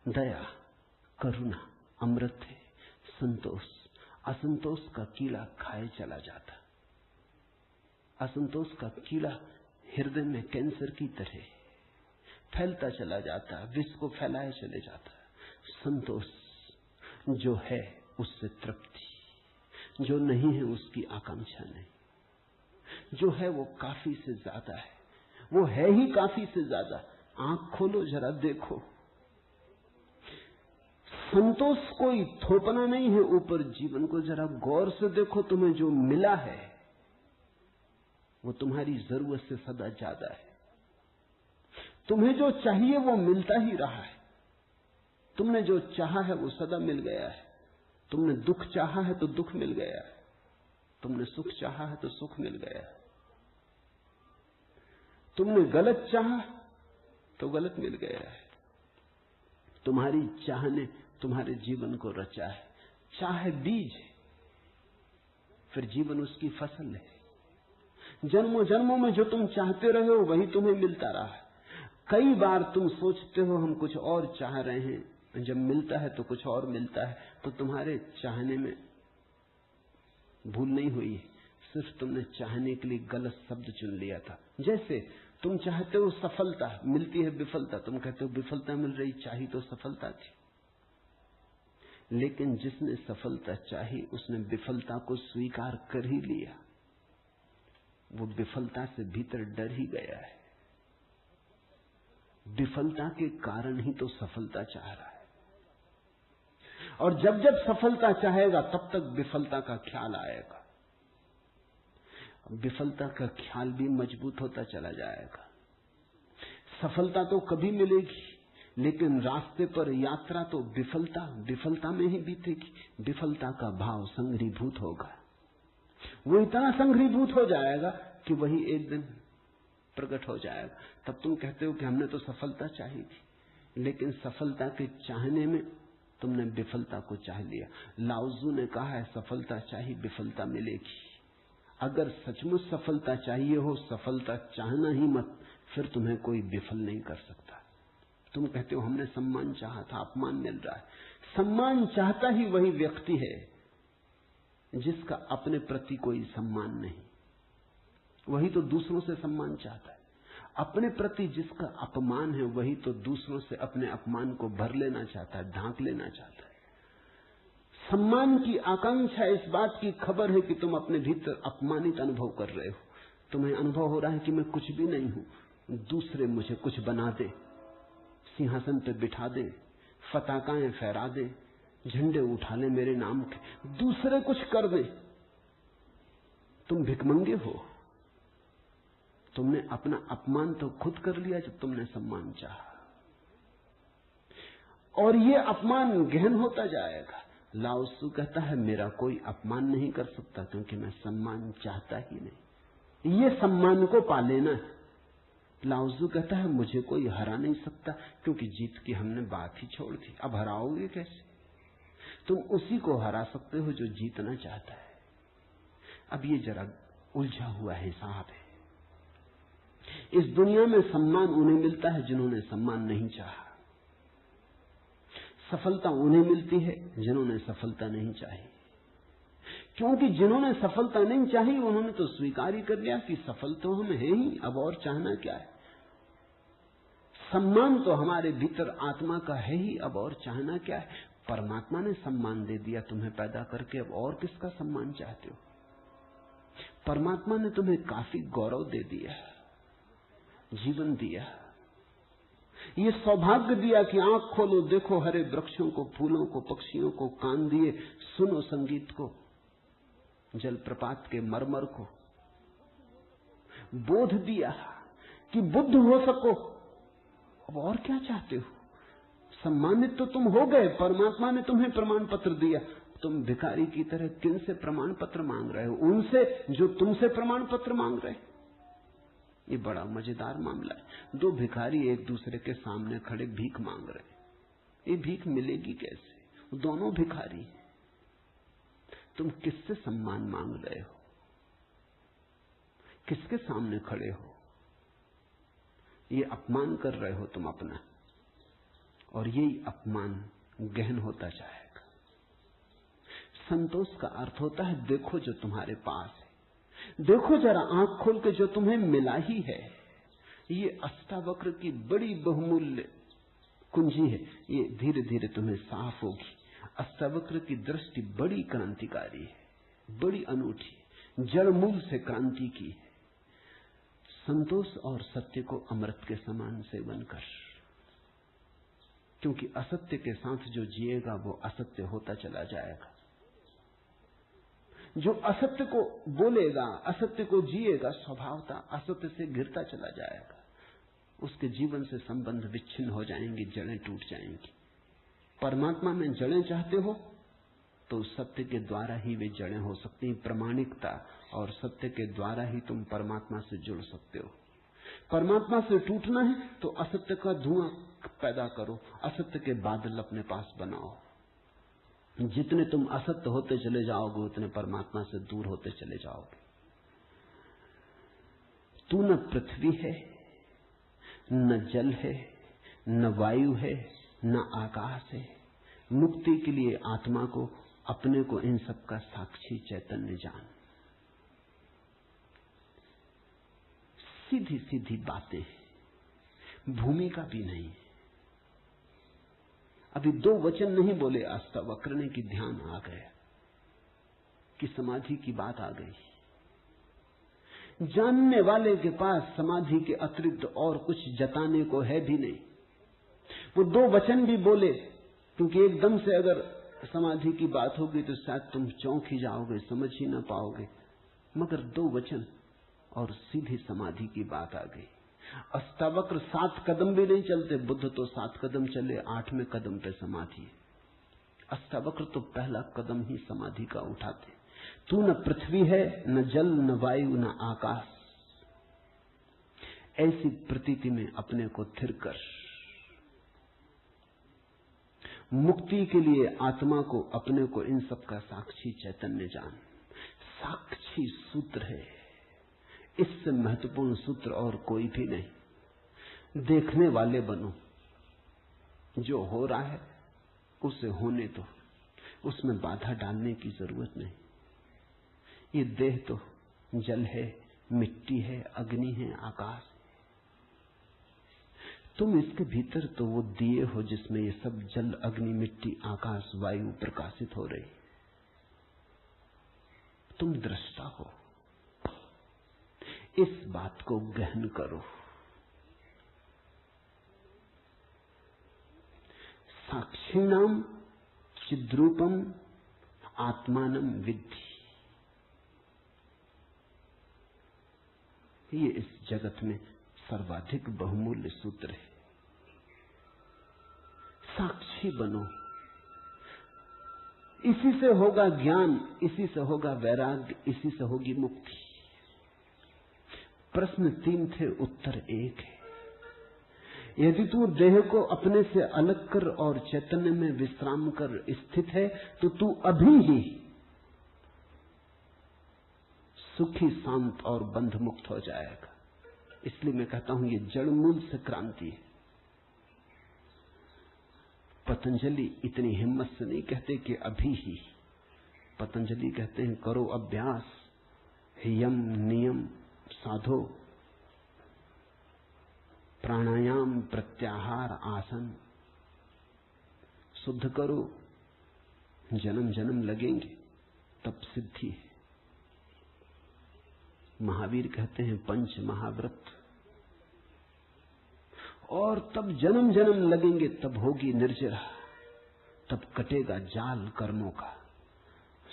Speaker 1: दया, करुणा अमृत है, संतोष, असंतोष का कीड़ा खाए चला जाता, असंतोष का कीड़ा हृदय में कैंसर की तरह फैलता चला जाता, विष को फैलाए चले जाता। संतोष जो है उससे तृप्ति, जो नहीं है उसकी आकांक्षा नहीं, जो है वो काफी से ज्यादा है, वो है ही काफी से ज्यादा। आंख खोलो जरा देखो, संतोष कोई थोपना नहीं है ऊपर जीवन को, जरा गौर से देखो, तुम्हें जो मिला है वो तुम्हारी जरूरत से सदा ज्यादा है। तुम्हें जो चाहिए वो मिलता ही रहा है, तुमने जो चाहा है वो सदा मिल गया है। तुमने दुख चाहा है तो दुख मिल गया है, तुमने सुख चाहा है तो सुख मिल गया है, तुमने गलत चाहा तो गलत मिल गया है। तुम्हारी चाह ने तुम्हारे जीवन को रचा है। चाह बीज है, फिर जीवन उसकी फसल है। जन्मों जन्मों में जो तुम चाहते रहे हो वही तुम्हें मिलता रहा है। कई बार तुम सोचते हो हम कुछ और चाह रहे हैं, जब मिलता है तो कुछ और मिलता है, तो तुम्हारे चाहने में भूल नहीं हुई, सिर्फ तुमने चाहने के लिए गलत शब्द चुन लिया था। जैसे तुम चाहते हो सफलता, मिलती है विफलता, तुम कहते हो विफलता मिल रही, चाही तो सफलता थी। लेकिन जिसने सफलता चाही उसने विफलता को स्वीकार कर ही लिया, वो विफलता से भीतर डर ही गया है। विफलता के कारण ही तो सफलता चाह रहा है, और जब जब सफलता चाहेगा तब तक विफलता का ख्याल आएगा। विफलता का ख्याल भी मजबूत होता चला जाएगा। सफलता तो कभी मिलेगी, लेकिन रास्ते पर यात्रा तो विफलता में ही बीतेगी। विफलता का भाव संघरीभूत होगा, वो इतना संघरीभूत हो जाएगा कि वही एक दिन प्रकट हो जाएगा। तब तुम कहते हो कि हमने तो सफलता चाही थी, लेकिन सफलता के चाहने में तुमने विफलता को चाह लिया। लाओजू ने कहा है सफलता चाहिए विफलता मिलेगी। अगर सचमुच सफलता चाहिए हो, सफलता चाहना ही मत, फिर तुम्हें कोई विफल नहीं कर सकता। तुम कहते हो हमने सम्मान चाहा था, अपमान मिल रहा है। सम्मान चाहता ही वही व्यक्ति है जिसका अपने प्रति कोई सम्मान नहीं, वही तो दूसरों से सम्मान चाहता है। अपने प्रति जिसका अपमान है वही तो दूसरों से अपने अपमान को भर लेना चाहता है, ढांक लेना चाहता है। सम्मान की आकांक्षा इस बात की खबर है कि तुम अपने भीतर अपमानित अनुभव कर रहे हो। तुम्हें अनुभव हो रहा है कि मैं कुछ भी नहीं हूं, दूसरे मुझे कुछ बना दे, सिंहासन पे बिठा दे, पताकाएं फहरा दे, झंडे उठा ले मेरे नाम के, दूसरे कुछ कर दे। तुम भिखमंगे हो। तुमने अपना अपमान तो खुद कर लिया जब तुमने सम्मान चाहा, और ये अपमान गहन होता जाएगा। लाओसू कहता है मेरा कोई अपमान नहीं कर सकता, क्योंकि मैं सम्मान चाहता ही नहीं। ये सम्मान को पा लेना है। लाओसू कहता है मुझे कोई हरा नहीं सकता, क्योंकि जीत की हमने बात ही छोड़ दी। अब हराओगे कैसे? तुम उसी को हरा सकते हो जो जीतना चाहता है। अब ये जरा उलझा हुआ हिसाब है। इस दुनिया में सम्मान उन्हें मिलता है जिन्होंने सम्मान नहीं चाहा, सफलता उन्हें मिलती है जिन्होंने सफलता नहीं चाही। क्योंकि जिन्होंने सफलता नहीं चाही उन्होंने तो स्वीकार ही कर लिया कि सफल तो हम हैं ही, अब और चाहना क्या है। सम्मान तो हमारे भीतर आत्मा का है ही, अब और चाहना क्या है। परमात्मा ने सम्मान दे दिया तुम्हें पैदा करके, अब और किसका सम्मान चाहते हो। परमात्मा ने तुम्हें काफी गौरव दे दिया, जीवन दिया, ये सौभाग्य दिया कि आंख खोलो, देखो हरे वृक्षों को, फूलों को, पक्षियों को, कान दिए, सुनो संगीत को, जलप्रपात के मरमर को, बोध दिया कि बुद्ध हो सको। अब और क्या चाहते हो। सम्मानित तो तुम हो गए, परमात्मा ने तुम्हें प्रमाण पत्र दिया। तुम भिखारी की तरह किन से प्रमाण पत्र मांग रहे हो? उनसे जो तुमसे प्रमाण पत्र मांग रहे। ये बड़ा मजेदार मामला है। दो भिखारी एक दूसरे के सामने खड़े भीख मांग रहे। ये भीख मिलेगी कैसे? दोनों भिखारी। तुम किससे सम्मान मांग रहे हो? किसके सामने खड़े हो? ये अपमान कर रहे हो तुम अपना, और यही अपमान गहन होता जाएगा। संतोष का अर्थ होता है देखो जो तुम्हारे पास है, देखो जरा आंख खोल के जो तुम्हें मिला ही है। ये अष्टावक्र की बड़ी बहुमूल्य कुंजी है, ये धीरे धीरे तुम्हें साफ होगी। अष्टावक्र की दृष्टि बड़ी क्रांतिकारी है, बड़ी अनूठी, जड़ मूल से क्रांति की है। संतोष और सत्य को अमृत के समान सेवन कर, क्योंकि असत्य के साथ जो जिएगा वो असत्य होता चला जाएगा। जो असत्य को बोलेगा, असत्य को जिएगा, स्वभावता असत्य से गिरता चला जाएगा। उसके जीवन से संबंध विच्छिन्न हो जाएंगे, जड़ें टूट जाएंगी। परमात्मा में जड़ें चाहते हो तो सत्य के द्वारा ही वे जड़ें हो सकती हैं। प्रामाणिकता और सत्य के द्वारा ही तुम परमात्मा से जुड़ सकते हो। परमात्मा से टूटना है तो असत्य का धुआं पैदा करो, असत्य के बादल अपने पास बनाओ। जितने तुम असत्य होते चले जाओगे उतने परमात्मा से दूर होते चले जाओगे। तू न पृथ्वी है, न जल है, न वायु है, न आकाश है। मुक्ति के लिए आत्मा को, अपने को, इन सब का साक्षी चैतन्य जान। सीधी सीधी बातें, भूमिका भी नहीं। अभी दो वचन नहीं बोले अष्टावक्र ने कि ध्यान आ गया, कि समाधि की बात आ गई। जानने वाले के पास समाधि के अतिरिक्त और कुछ जताने को है भी नहीं। वो दो वचन भी बोले, क्योंकि एकदम से अगर समाधि की बात होगी तो शायद तुम चौंक ही जाओगे, समझ ही ना पाओगे। मगर दो वचन और सीधी समाधि की बात आ गई। अष्टावक्र 7 कदम भी नहीं चलते, बुद्ध तो 7 कदम चले, 8वें कदम पे समाधि। अष्टावक्र तो पहला कदम ही समाधि का उठाते। तू न पृथ्वी है, न जल, न वायु, न आकाश। ऐसी प्रतीति में अपने को स्थिर कर। मुक्ति के लिए आत्मा को, अपने को, इन सब का साक्षी चैतन्य जान। साक्षी सूत्र है, इससे महत्वपूर्ण सूत्र और कोई भी नहीं। देखने वाले बनो, जो हो रहा है उसे होने दो, उसमें बाधा डालने की जरूरत नहीं। ये देह तो जल है, मिट्टी है, अग्नि है, आकाश है। तुम इसके भीतर तो वो दिए हो जिसमें ये सब जल, अग्नि, मिट्टी, आकाश, वायु प्रकाशित हो रही। तुम दृष्टा हो। इस बात को गहन करो। साक्षिणाम चिद्रूपम आत्मानम विद्धि। ये इस जगत में सर्वाधिक बहुमूल्य सूत्र है। साक्षी बनो। इसी से होगा ज्ञान, इसी से होगा वैराग्य, इसी से होगी मुक्ति। प्रश्न 3 थे, उत्तर 1 है। यदि तू देह को अपने से अलग कर और चैतन्य में विश्राम कर स्थित है तो तू अभी ही सुखी शांत और बंध मुक्त हो जाएगा। इसलिए मैं कहता हूं ये जड़ मूल से क्रांति है। पतंजलि इतनी हिम्मत से नहीं कहते कि अभी ही, पतंजलि कहते हैं करो अभ्यास, यम नियम साधो, प्राणायाम प्रत्याहार आसन, शुद्ध करो, जन्म जन्म लगेंगे तब सिद्धि है। महावीर कहते हैं पंच महाव्रत, और तब जन्म जन्म लगेंगे, तब होगी निर्जरा, तब कटेगा जाल कर्मों का।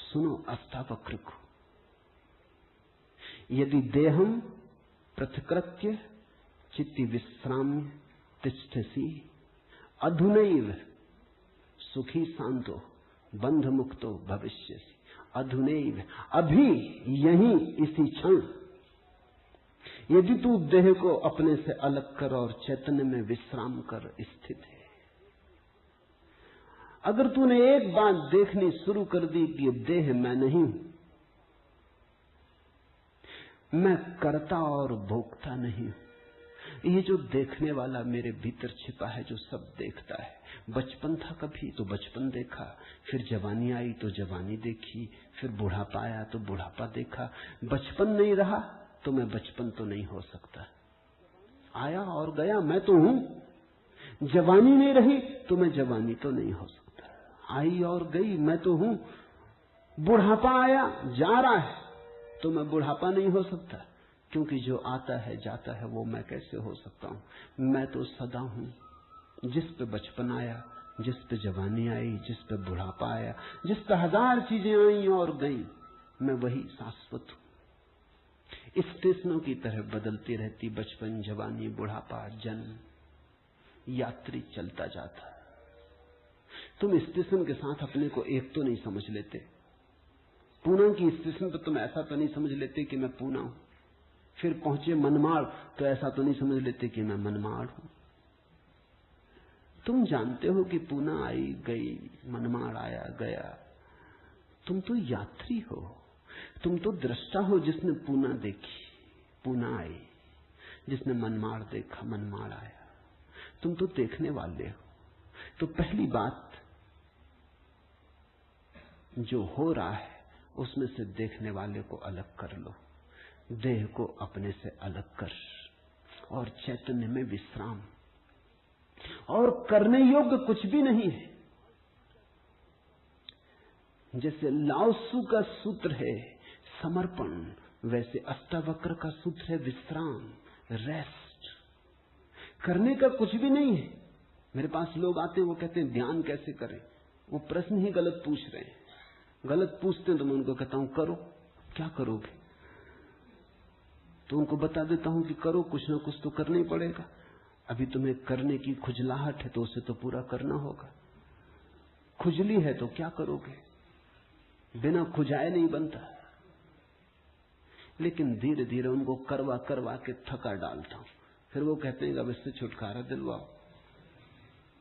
Speaker 1: सुनो अष्टावक्र को, यदि देहम पृथकृत्य चित्ति विश्राम्य तिष्ठसि अधुनैव सुखी शांतो बंध मुक्तो भविष्यसि। अधुनैव, अभी, यहीं, इसी क्षण। यदि तू देह को अपने से अलग कर और चैतन्य में विश्राम कर स्थित है, अगर तूने एक बात देखनी शुरू कर दी कि ये देह मैं नहीं हूं, मैं करता और भोगता नहीं हूं, ये जो देखने वाला मेरे भीतर छिपा है, जो सब देखता है। बचपन था कभी तो बचपन देखा, फिर जवानी आई तो जवानी देखी, फिर बुढ़ापा आया तो बुढ़ापा देखा। बचपन नहीं रहा तो मैं बचपन तो नहीं हो सकता। आया और गया, मैं तो हूं। जवानी नहीं रही तो मैं जवानी तो नहीं हो सकता। आई और गई, मैं तो हूं। बुढ़ापा आया जा रहा है तो मैं बुढ़ापा नहीं हो सकता, क्योंकि जो आता है जाता है वो मैं कैसे हो सकता हूं। मैं तो सदा हूं। जिस पे बचपन आया, जिस पे जवानी आई, जिस पे बुढ़ापा आया, जिस पे हजार चीजें आई और गई, मैं वही शाश्वत हूं। स्टेशनों की तरह बदलती रहती बचपन, जवानी, बुढ़ापा, जन्म। यात्री चलता जाता। तुम स्टेशन के साथ अपने को एक तो नहीं समझ लेते। पूना की स्टेशन पर तुम ऐसा तो नहीं समझ लेते कि मैं पूना हूं। फिर पहुंचे मनमाड़ तो ऐसा तो नहीं समझ लेते कि मैं मनमाड़ हूं। तुम जानते हो कि पूना आई गई, मनमाड़ आया गया। तुम तो यात्री हो, तुम तो दृष्टा हो जिसने पूना देखी, पूना आई, जिसने मनमाड़ देखा, मनमाड़ आया। तुम तो देखने वाले हो। तो पहली बात, जो हो रहा है उसमें से देखने वाले को अलग कर लो। देह को अपने से अलग कर और चैतन्य में विश्राम। और करने योग्य कुछ भी नहीं है। जैसे लाओत्सु का सूत्र है समर्पण, वैसे अष्टावक्र का सूत्र है विश्राम, रेस्ट। करने का कुछ भी नहीं है। मेरे पास लोग आते हैं, वो कहते हैं ध्यान कैसे करें। वो प्रश्न ही गलत पूछ रहे हैं। गलत पूछते हैं तो मैं उनको कहता हूं करो। क्या करोगे? तो उनको बता देता हूं कि करो, कुछ ना कुछ तो करना ही पड़ेगा। अभी तुम्हें करने की खुजलाहट है तो उसे तो पूरा करना होगा। खुजली है तो क्या करोगे? बिना खुजाए नहीं बनता। लेकिन धीरे धीरे उनको करवा करवा के थका डालता हूं। फिर वो कहते हैं अब इससे छुटकारा दिलवाओ।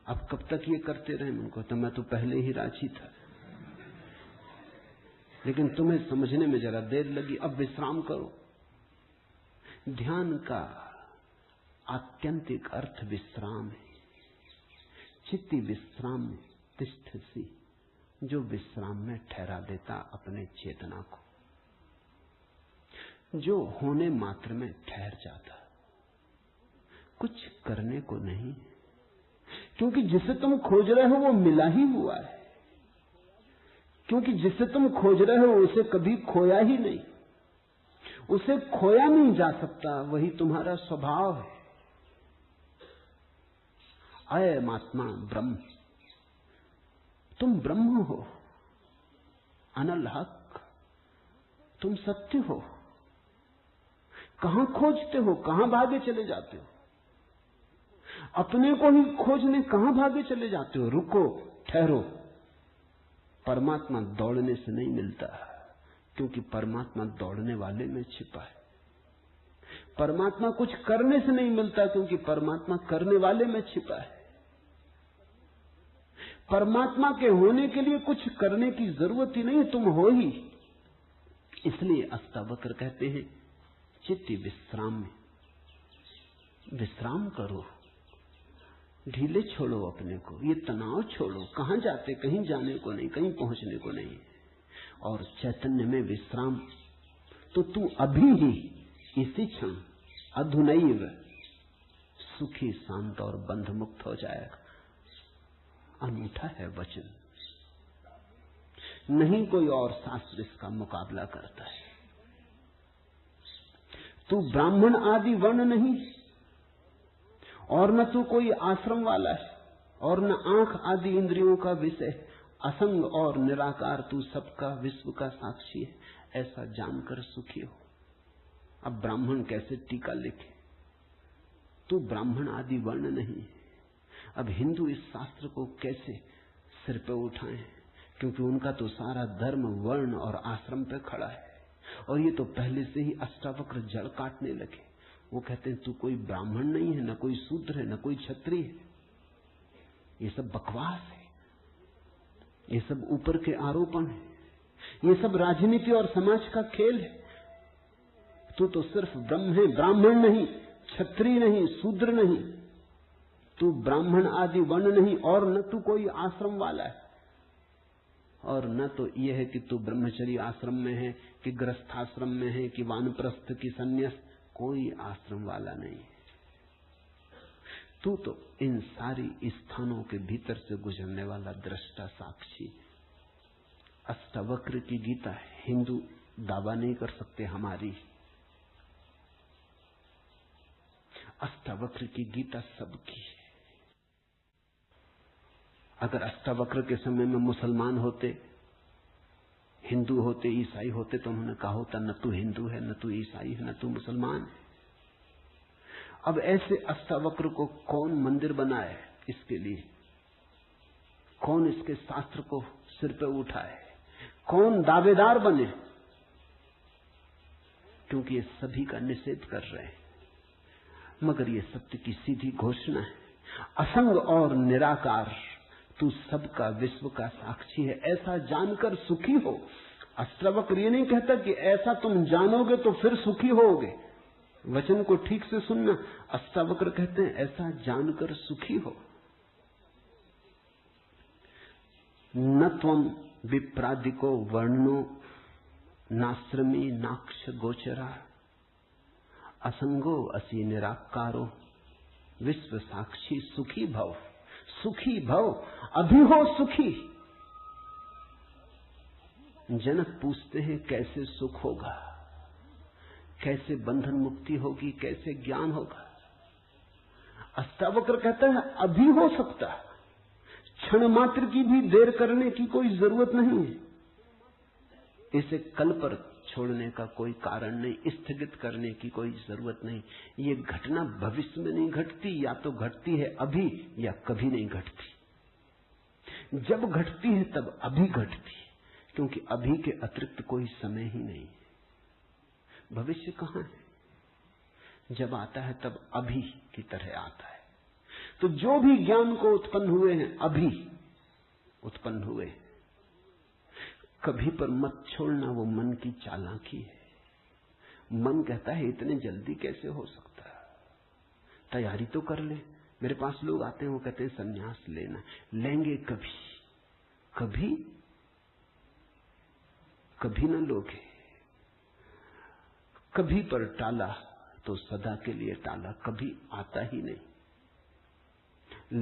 Speaker 1: अब कब तक ये करते रहे? उनको तो मैं तो पहले ही राजी था, लेकिन तुम्हें समझने में जरा देर लगी। अब विश्राम करो। ध्यान का आत्यंतिक अर्थ विश्राम है। चित्ती विश्राम में तिष्ठसि, जो विश्राम में ठहरा देता अपने चेतना को, जो होने मात्र में ठहर जाता, कुछ करने को नहीं। क्योंकि जिसे तुम खोज रहे हो वो मिला ही हुआ है। क्योंकि जिसे तुम खोज रहे हो उसे कभी खोया ही नहीं। उसे खोया नहीं जा सकता, वही तुम्हारा स्वभाव है। अयम आत्मा ब्रह्म, तुम ब्रह्म हो, अनल हक, तुम सत्य हो। कहां खोजते हो? कहां भागे चले जाते हो? अपने को ही खोजने कहां भागे चले जाते हो? रुको, ठहरो। परमात्मा दौड़ने से नहीं मिलता, क्योंकि परमात्मा दौड़ने वाले में छिपा है। परमात्मा कुछ करने से नहीं मिलता, क्योंकि परमात्मा करने वाले में छिपा है। परमात्मा के होने के लिए कुछ करने की जरूरत ही नहीं, तुम हो ही। इसलिए अष्टावक्र कहते हैं चित्त विश्राम में, विश्राम करो, ढीले छोड़ो अपने को, ये तनाव छोड़ो। कहां जाते? कहीं जाने को नहीं, कहीं पहुंचने को नहीं। और चैतन्य में विश्राम, तो तू अभी ही इसी क्षण अधुनैव सुखी शांत और बंध मुक्त हो जाएगा। अनूठा है वचन, नहीं कोई और शास्त्र इसका मुकाबला करता है। तू ब्राह्मण आदि वर्ण नहीं, और न तू कोई आश्रम वाला है, और न आंख आदि इंद्रियों का विषय। असंग और निराकार तू सबका विश्व का साक्षी है, ऐसा जानकर सुखी हो। अब ब्राह्मण कैसे टीका लिखे? तू ब्राह्मण आदि वर्ण नहीं। अब हिंदू इस शास्त्र को कैसे सिर पे उठाएं, क्योंकि उनका तो सारा धर्म वर्ण और आश्रम पे खड़ा है। और ये तो पहले से ही अष्टावक्र जड़ काटने लगे। वो कहते हैं तू कोई ब्राह्मण नहीं है, न कोई शूद्र है, न कोई क्षत्रिय है। ये सब बकवास है, ये सब ऊपर के आरोपण है, ये सब राजनीति और समाज का खेल है। तू तो सिर्फ ब्रह्म है, ब्राह्मण नहीं, क्षत्रिय नहीं, शूद्र नहीं। तू ब्राह्मण आदि वर्ण नहीं, और न तू कोई आश्रम वाला है, और न तो यह है कि तू ब्रह्मचर्य आश्रम में है कि गृहस्थाश्रम में है कि वानप्रस्थ की संन्यास। कोई आश्रम वाला नहीं है। तू तो इन सारी स्थानों के भीतर से गुजरने वाला दृष्टा साक्षी। अष्टावक्र की गीता है, हिंदू दावा नहीं कर सकते हमारी। अष्टावक्र की गीता सबकी है। अगर अष्टावक्र के समय में मुसलमान होते, हिंदू होते, ईसाई होते, तो उन्होंने कहा होता न तू हिंदू है, न तू ईसाई है, न तू मुसलमान है। अब ऐसे अष्टावक्र को कौन मंदिर बनाए? इसके लिए कौन इसके शास्त्र को सिर पे उठाए? कौन दावेदार बने? क्योंकि ये सभी का निषेध कर रहे हैं। मगर ये सत्य की सीधी घोषणा है, असंग और निराकार तू सबका विश्व का साक्षी है, ऐसा जानकर सुखी हो। अष्टावक्र ये नहीं कहता कि ऐसा तुम जानोगे तो फिर सुखी होगे। वचन को ठीक से सुनना। अष्टावक्र कहते हैं ऐसा जानकर सुखी हो। न त्वं विप्रादिको वर्णो नाश्रमी नाक्ष गोचरा असंगो असि निराकारो विश्व साक्षी सुखी भव। सुखी भव, अभी हो सुखी। जनक पूछते हैं कैसे सुख होगा, कैसे बंधन मुक्ति होगी, कैसे ज्ञान होगा? अष्टावक्र कहता है अभी हो सकता, क्षण मात्र की भी देर करने की कोई जरूरत नहीं है। इसे कल पर छोड़ने का कोई कारण नहीं, स्थगित करने की कोई जरूरत नहीं। ये घटना भविष्य में नहीं घटती, या तो घटती है अभी या कभी नहीं घटती। जब घटती है तब अभी घटती है, क्योंकि अभी के अतिरिक्त कोई समय ही नहीं है। भविष्य कहां है? जब आता है तब अभी की तरह आता है। तो जो भी ज्ञान को उत्पन्न हुए हैं अभी उत्पन्न हुए। कभी पर मत छोड़ना, वो मन की चालाकी है। मन कहता है इतने जल्दी कैसे हो सकता, तैयारी तो कर ले। मेरे पास लोग आते हैं, वो कहते हैं संन्यास लेना। लेंगे कभी? कभी कभी न लोगे। कभी पर टाला तो सदा के लिए टाला, कभी आता ही नहीं।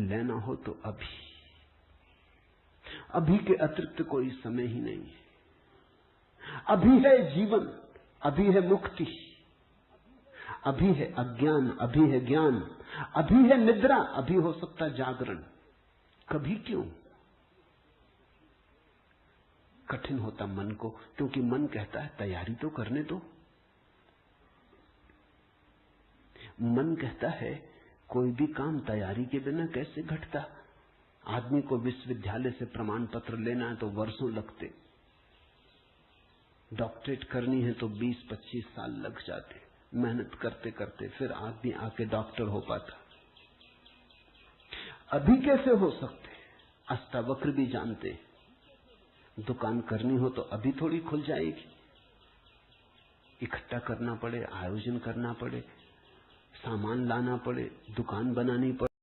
Speaker 1: लेना हो तो अभी, अभी के अतिरिक्त कोई समय ही नहीं है। अभी है जीवन, अभी है मुक्ति, अभी है अज्ञान, अभी है ज्ञान, अभी है निद्रा, अभी हो सकता जागरण। कभी क्यों? कठिन होता मन को, क्योंकि मन कहता है तैयारी तो करने दो। मन कहता है कोई भी काम तैयारी के बिना कैसे घटता। आदमी को विश्वविद्यालय से प्रमाण पत्र लेना है तो वर्षों लगते, डॉक्टरेट करनी है तो 20-25 साल लग जाते। मेहनत करते करते फिर आदमी आके डॉक्टर हो पाता। अभी कैसे हो सकते? अष्टावक्र भी जानते, दुकान करनी हो तो अभी थोड़ी खुल जाएगी। इकट्ठा करना पड़े, आयोजन करना पड़े, सामान लाना पड़े, दुकान बनानी पड़े।